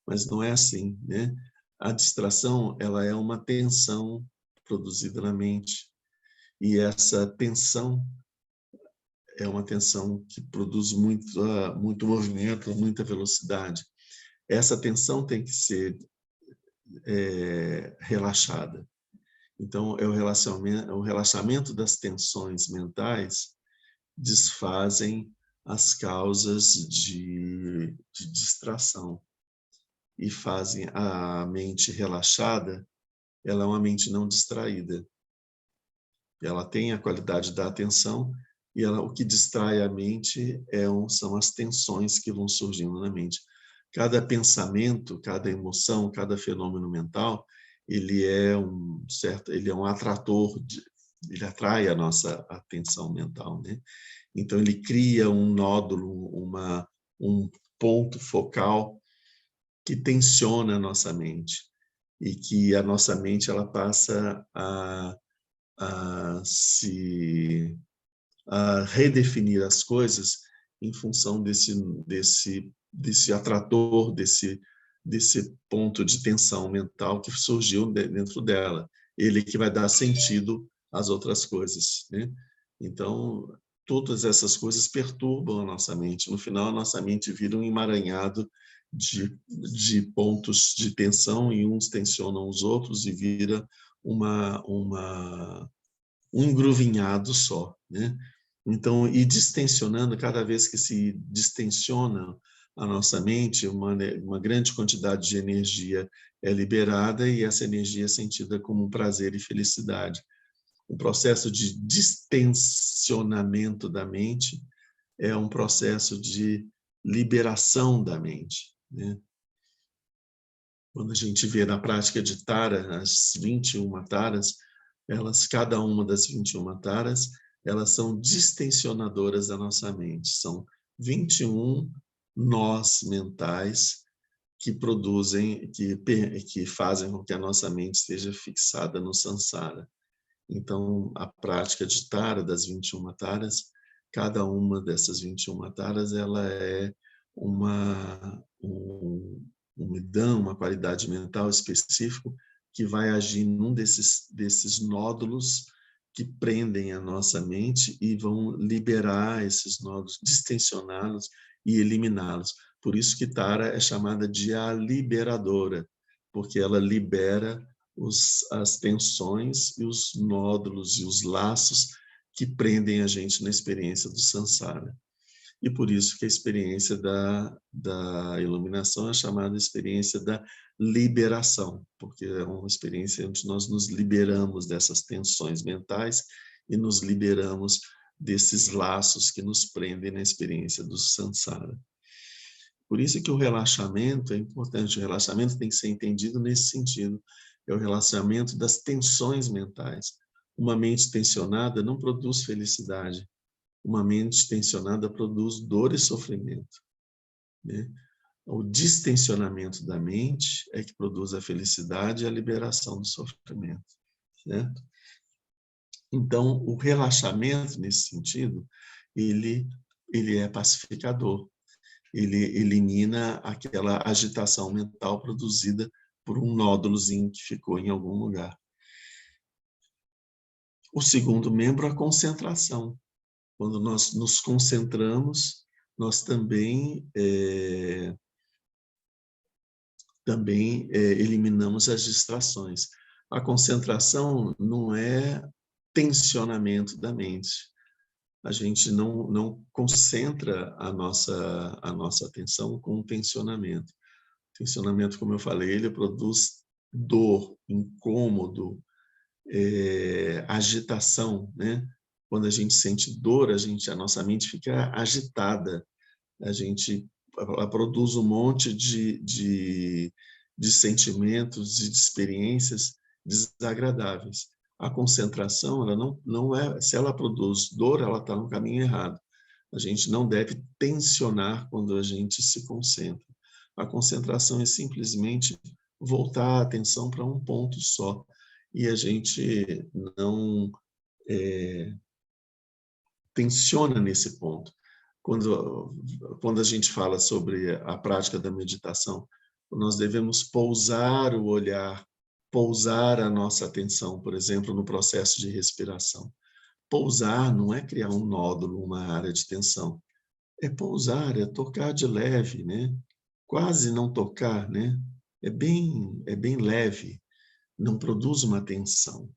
Mas não é assim, né? A distração, ela é uma tensão produzida na mente. E essa tensão é uma tensão que produz muito movimento, muita velocidade. Essa tensão tem que ser relaxada. Então, o relaxamento das tensões mentais desfazem as causas de distração e fazem a mente relaxada, ela é uma mente não distraída. Ela tem a qualidade da atenção e o que distrai a mente são as tensões que vão surgindo na mente. Cada pensamento, cada emoção, cada fenômeno mental, ele é um atrator, ele atrai a nossa atenção mental, né? Então ele cria um nódulo, um ponto focal que tensiona a nossa mente e que a nossa mente ela passa a redefinir as coisas em função desse atrator, desse ponto de tensão mental que surgiu dentro dela. Ele que vai dar sentido às outras coisas, né? Então, todas essas coisas perturbam a nossa mente. No final, a nossa mente vira um emaranhado de pontos de tensão e uns tensionam os outros e vira um engruvinhado só, né? Então, e distensionando, cada vez que se distensiona a nossa mente, uma grande quantidade de energia é liberada e essa energia é sentida como um prazer e felicidade. O processo de distensionamento da mente é um processo de liberação da mente, né? Quando a gente vê na prática de Tara, as 21 taras, cada uma das 21 taras, elas são distensionadoras da nossa mente. São 21 nós mentais que produzem, que fazem com que a nossa mente esteja fixada no samsara. Então, a prática de Tara, das 21 taras, cada uma dessas 21 taras, ela é um idam, uma qualidade mental específica que vai agir num desses nódulos que prendem a nossa mente e vão liberar esses nódulos, distensioná-los e eliminá-los. Por isso que Tara é chamada de a liberadora, porque ela libera as tensões e os nódulos e os laços que prendem a gente na experiência do samsara. E por isso que a experiência da iluminação é chamada experiência da liberação, porque é uma experiência onde nós nos liberamos dessas tensões mentais e nos liberamos desses laços que nos prendem na experiência do samsara. Por isso que o relaxamento é importante. O relaxamento tem que ser entendido nesse sentido. É o relaxamento das tensões mentais. Uma mente tensionada não produz felicidade. Uma mente tensionada produz dor e sofrimento, né? O distensionamento da mente é que produz a felicidade e a liberação do sofrimento, certo? Então, o relaxamento, nesse sentido, ele é pacificador. Ele elimina aquela agitação mental produzida por um nódulozinho que ficou em algum lugar. O segundo membro é a concentração. Quando nós nos concentramos, nós também eliminamos as distrações. A concentração não é tensionamento da mente. A gente não concentra a nossa atenção com o tensionamento. O tensionamento, como eu falei, ele produz dor, incômodo, agitação, né? Quando a gente sente dor, a nossa mente fica agitada. Ela produz um monte de sentimentos e de experiências desagradáveis. A concentração, ela não é, se ela produz dor, ela está no caminho errado. A gente não deve tensionar quando a gente se concentra. A concentração é simplesmente voltar a atenção para um ponto só. E a gente não tensiona nesse ponto. Quando a gente fala sobre a prática da meditação, nós devemos pousar o olhar, pousar a nossa atenção, por exemplo, no processo de respiração. Pousar não é criar um nódulo, uma área de tensão. É pousar, é tocar de leve, né? Quase não tocar, né? é bem leve, não produz uma tensão,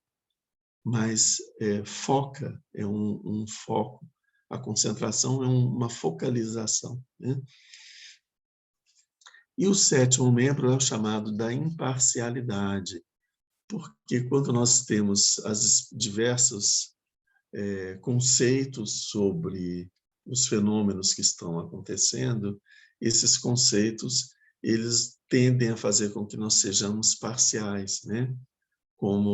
mas foca, é um foco. A concentração é uma focalização, né? E o 7º membro é o chamado da imparcialidade, porque quando nós temos as diversos conceitos sobre os fenômenos que estão acontecendo, esses conceitos eles tendem a fazer com que nós sejamos parciais, né? Como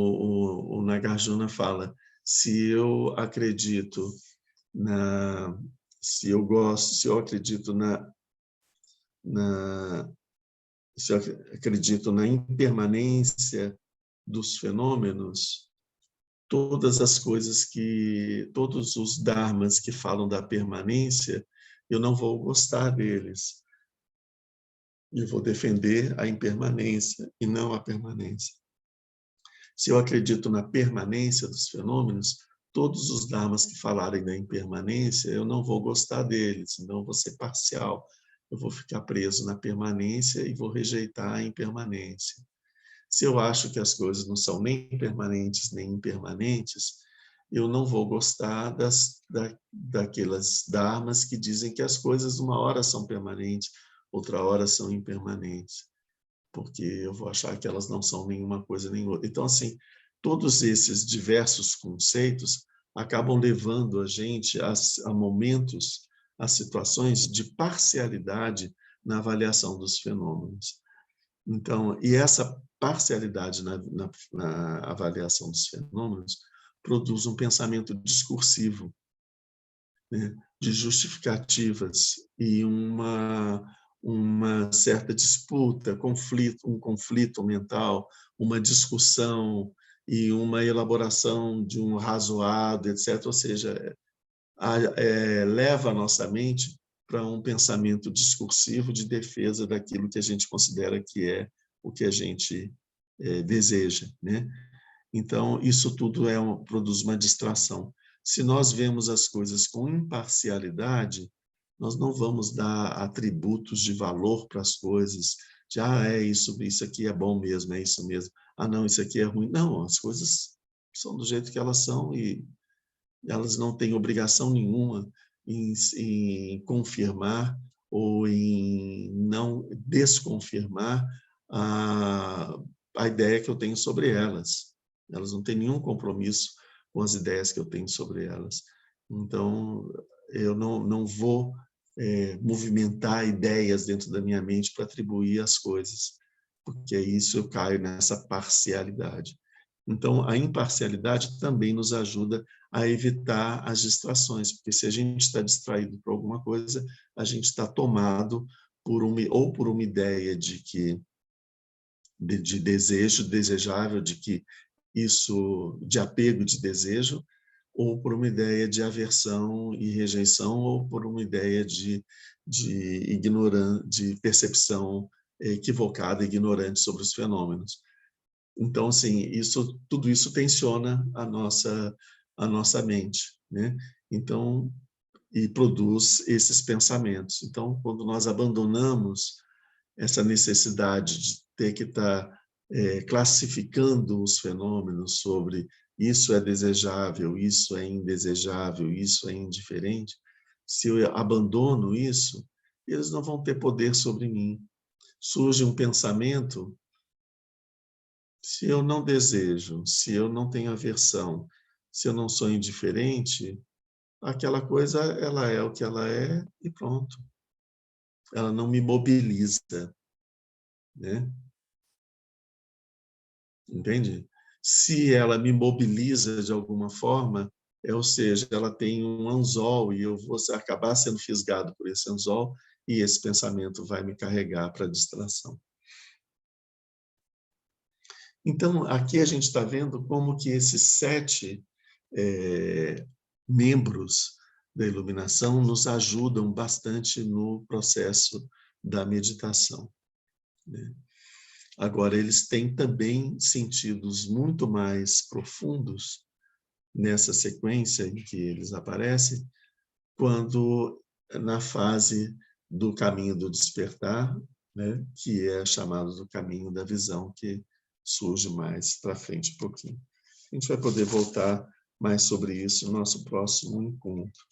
o Nagarjuna fala, se eu acredito se eu acredito se eu acredito na impermanência dos fenômenos, todas as coisas todos os dharmas que falam da permanência, eu não vou gostar deles. Eu vou defender a impermanência e não a permanência. Se eu acredito na permanência dos fenômenos, todos os dharmas que falarem da impermanência, eu não vou gostar deles, então eu vou ser parcial. Eu vou ficar preso na permanência e vou rejeitar a impermanência. Se eu acho que as coisas não são nem permanentes nem impermanentes, eu não vou gostar daquelas dharmas que dizem que as coisas uma hora são permanentes, outra hora são impermanentes, porque eu vou achar que elas não são nenhuma coisa nem outra. Então, assim, todos esses diversos conceitos acabam levando a gente a momentos, a situações de parcialidade na avaliação dos fenômenos. Então, e essa parcialidade na avaliação dos fenômenos produz um pensamento discursivo, né, de justificativas e uma certa disputa, um conflito mental, uma discussão e uma elaboração de um razoado, etc. Ou seja, leva a nossa mente para um pensamento discursivo de defesa daquilo que a gente considera que é o que a gente deseja, né? Então, isso tudo produz uma distração. Se nós vemos as coisas com imparcialidade, nós não vamos dar atributos de valor para as coisas, de, isso aqui é bom mesmo, é isso mesmo. Não, isso aqui é ruim. Não, as coisas são do jeito que elas são e elas não têm obrigação nenhuma em confirmar ou em não desconfirmar a ideia que eu tenho sobre elas. Elas não têm nenhum compromisso com as ideias que eu tenho sobre elas. Então, eu não vou movimentar ideias dentro da minha mente para atribuir as coisas, porque isso eu caio nessa parcialidade. Então, a imparcialidade também nos ajuda a evitar as distrações, porque se a gente está distraído por alguma coisa, a gente está tomado por uma ideia de desejo desejável, de que isso, de apego de desejo, ou por uma ideia de aversão e rejeição, ou por uma ideia de ignorância, de percepção equivocada, ignorante sobre os fenômenos. Então, assim, tudo isso tensiona a nossa mente, né? Então, e produz esses pensamentos. Então, quando nós abandonamos essa necessidade de ter que estar classificando os fenômenos sobre isso é desejável, isso é indesejável, isso é indiferente, se eu abandono isso, eles não vão ter poder sobre mim. Surge um pensamento, se eu não desejo, se eu não tenho aversão, se eu não sou indiferente, aquela coisa ela é o que ela é e pronto. Ela não me mobiliza, né? Entende? Se ela me mobiliza de alguma forma, ou seja, ela tem um anzol e eu vou acabar sendo fisgado por esse anzol e esse pensamento vai me carregar para a distração. Então, aqui a gente está vendo como que esses 7 membros da iluminação nos ajudam bastante no processo da meditação, né? Agora, eles têm também sentidos muito mais profundos nessa sequência em que eles aparecem, quando na fase do caminho do despertar, né? Que é chamado do caminho da visão, que surge mais para frente um pouquinho. A gente vai poder voltar mais sobre isso no nosso próximo encontro.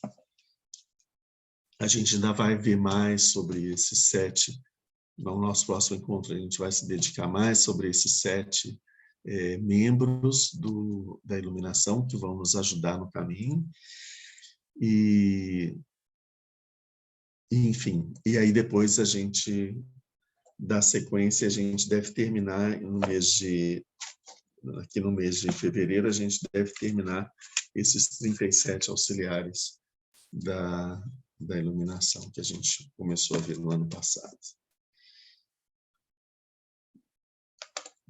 A gente ainda vai ver mais sobre esses 7. No nosso próximo encontro, a gente vai se dedicar mais sobre esses 7 membros da iluminação que vão nos ajudar no caminho. Enfim, e aí depois a gente dá sequência, a gente deve terminar aqui no mês de fevereiro, a gente deve terminar esses 37 auxiliares da iluminação que a gente começou a ver no ano passado.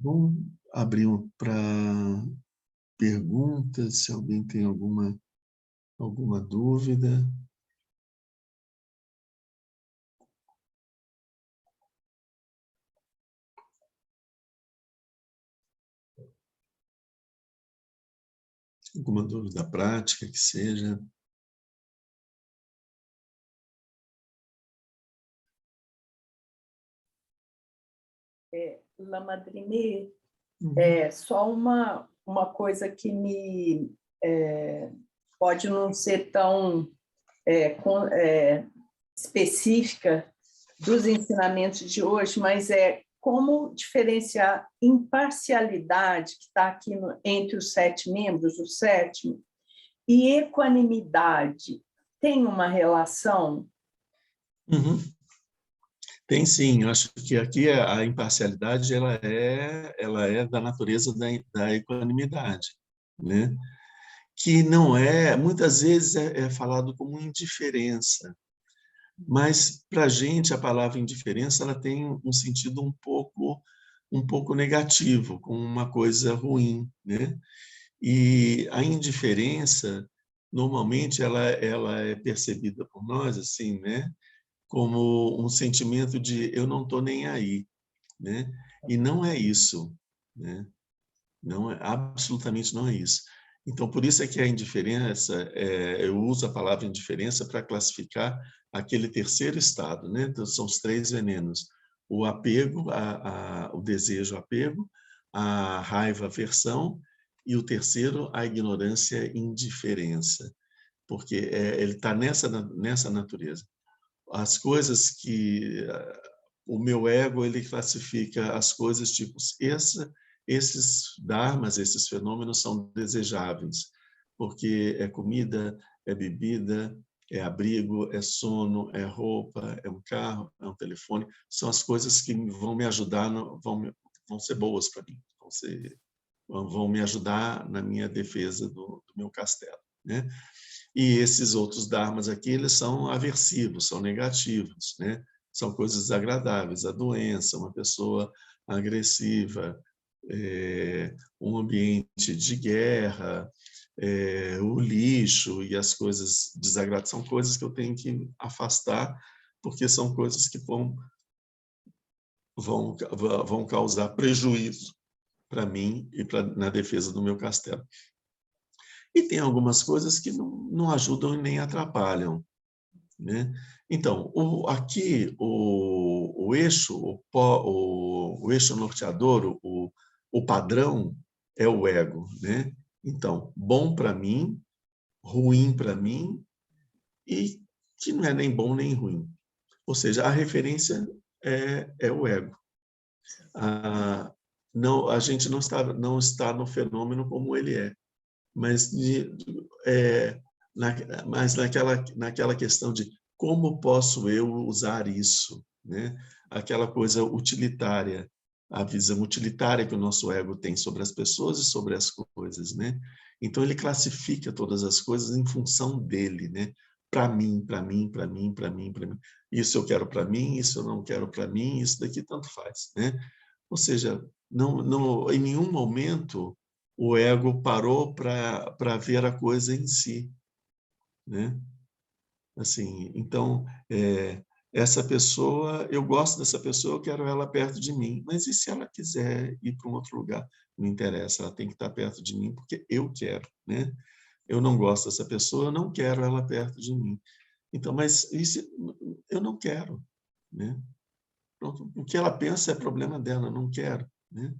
Vamos abrir para perguntas, se alguém tem alguma dúvida. Alguma dúvida prática que seja. Lamadrine, só uma coisa que me pode não ser tão específica dos ensinamentos de hoje, mas como diferenciar imparcialidade, que está aqui entre os 7 membros, o 7º, e equanimidade. Tem uma relação? Uhum. Tem sim, eu acho que aqui a imparcialidade ela é da natureza da equanimidade, né? Que não muitas vezes é falado como indiferença, mas para a gente a palavra indiferença ela tem um sentido um pouco negativo, como uma coisa ruim, né? E a indiferença normalmente ela é percebida por nós assim, né? Como um sentimento de eu não estou nem aí, né? E não é isso, né? Não absolutamente não é isso. Então, por isso é que a indiferença, eu uso a palavra indiferença para classificar aquele terceiro estado, né? Então, são os 3 venenos: o apego, o desejo, apego, a raiva, aversão, e o terceiro, a ignorância, indiferença, porque ele está nessa natureza. As coisas que o meu ego ele classifica as coisas tipo esses dharmas, esses fenômenos são desejáveis, porque é comida, é bebida, é abrigo, é sono, é roupa, é um carro, é um telefone, são as coisas que vão me ajudar, vão ser boas para mim, vão me ajudar na minha defesa do meu castelo, né? E esses outros dharmas aqui, eles são aversivos, são negativos, né? São coisas desagradáveis, a doença, uma pessoa agressiva, um ambiente de guerra, o lixo e as coisas desagradáveis, são coisas que eu tenho que afastar, porque são coisas que vão causar prejuízo para mim e na defesa do meu castelo. E tem algumas coisas que não ajudam e nem atrapalham, né? Então, aqui o eixo, o eixo norteador, o padrão é o ego, né? Então, bom para mim, ruim para mim e que não é nem bom nem ruim. Ou seja, a referência é o ego. A gente não está no fenômeno como ele é, mas mas naquela questão de como posso eu usar isso, né? Aquela coisa utilitária, a visão utilitária que o nosso ego tem sobre as pessoas e sobre as coisas, né? Então ele classifica todas as coisas em função dele, né? Para mim, para mim, para mim, para mim, para mim. Isso eu quero para mim, isso eu não quero para mim, isso daqui tanto faz, né? Ou seja, em nenhum momento o ego parou para ver a coisa em si, né? Assim, então, essa pessoa, eu gosto dessa pessoa, eu quero ela perto de mim, mas e se ela quiser ir para um outro lugar? Não interessa, ela tem que estar perto de mim porque eu quero, né? Eu não gosto dessa pessoa, eu não quero ela perto de mim. Então, mas isso eu não quero, né? Pronto, o que ela pensa é problema dela, não quero, né?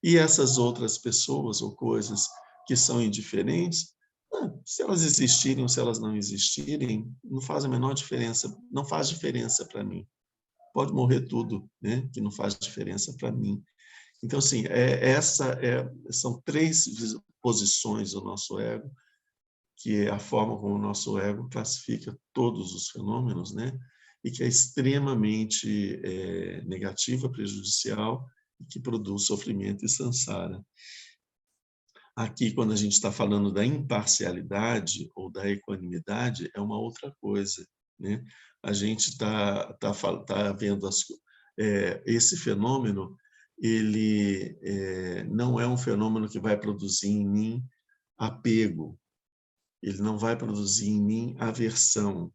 E essas outras pessoas ou coisas que são indiferentes, se elas existirem ou se elas não existirem, não faz a menor diferença, não faz diferença para mim. Pode morrer tudo, né? Que não faz diferença para mim. Então, assim, são 3 posições do nosso ego, que é a forma como o nosso ego classifica todos os fenômenos, né? E que é extremamente negativa, prejudicial, e que produz sofrimento e samsara. Aqui, quando a gente está falando da imparcialidade ou da equanimidade, é uma outra coisa, né? A gente está vendo esse fenômeno, ele não é um fenômeno que vai produzir em mim apego, ele não vai produzir em mim aversão,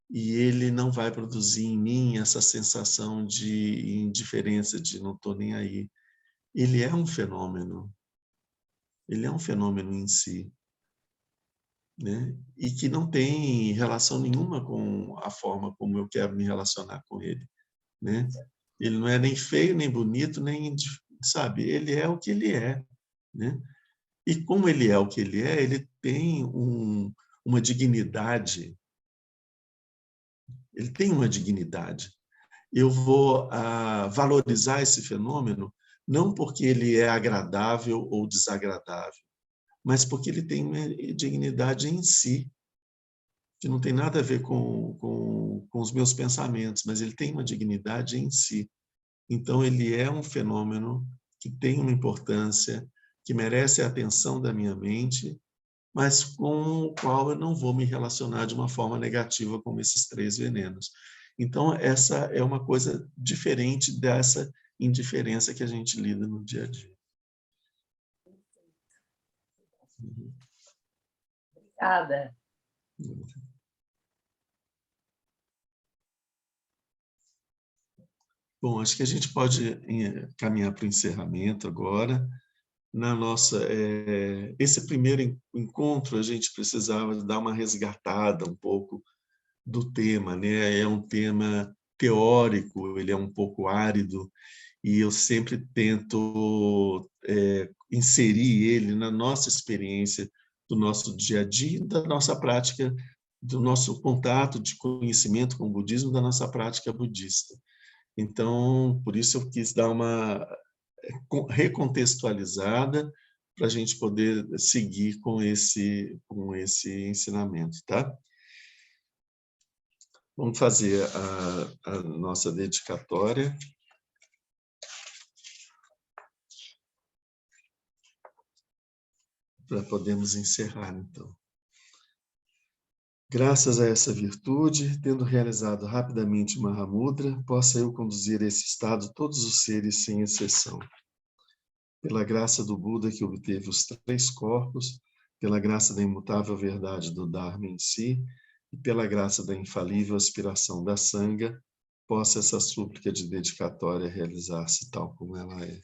e ele não vai produzir em mim essa sensação de indiferença, de não estou nem aí. Ele é um fenômeno em si, né? E que não tem relação nenhuma com a forma como eu quero me relacionar com ele, né? Ele não é nem feio, nem bonito, nem, sabe? Ele é o que ele é, né? E como ele é o que ele tem uma dignidade. Ele tem uma dignidade. Eu vou valorizar esse fenômeno não porque ele é agradável ou desagradável, mas porque ele tem uma dignidade em si, que não tem nada a ver com os meus pensamentos, mas ele tem uma dignidade em si. Então, ele é um fenômeno que tem uma importância, que merece a atenção da minha mente, mas com o qual eu não vou me relacionar de uma forma negativa como esses 3 venenos. Então, essa é uma coisa diferente dessa indiferença que a gente lida no dia a dia. Obrigada. Bom, acho que a gente pode caminhar para o encerramento agora. Esse primeiro encontro, a gente precisava dar uma resgatada um pouco do tema, né? É um tema teórico, ele é um pouco árido, e eu sempre tento inserir ele na nossa experiência do nosso dia a dia, da nossa prática, do nosso contato de conhecimento com o budismo, da nossa prática budista. Então, por isso eu quis dar uma recontextualizada para a gente poder seguir com esse ensinamento, tá? Vamos fazer a nossa dedicatória. Para podermos encerrar, então. Graças a essa virtude, tendo realizado rapidamente Mahamudra, possa eu conduzir a esse estado todos os seres sem exceção. Pela graça do Buda que obteve os 3 corpos, pela graça da imutável verdade do Dharma em si, e pela graça da infalível aspiração da Sangha, possa essa súplica de dedicatória realizar-se tal como ela é.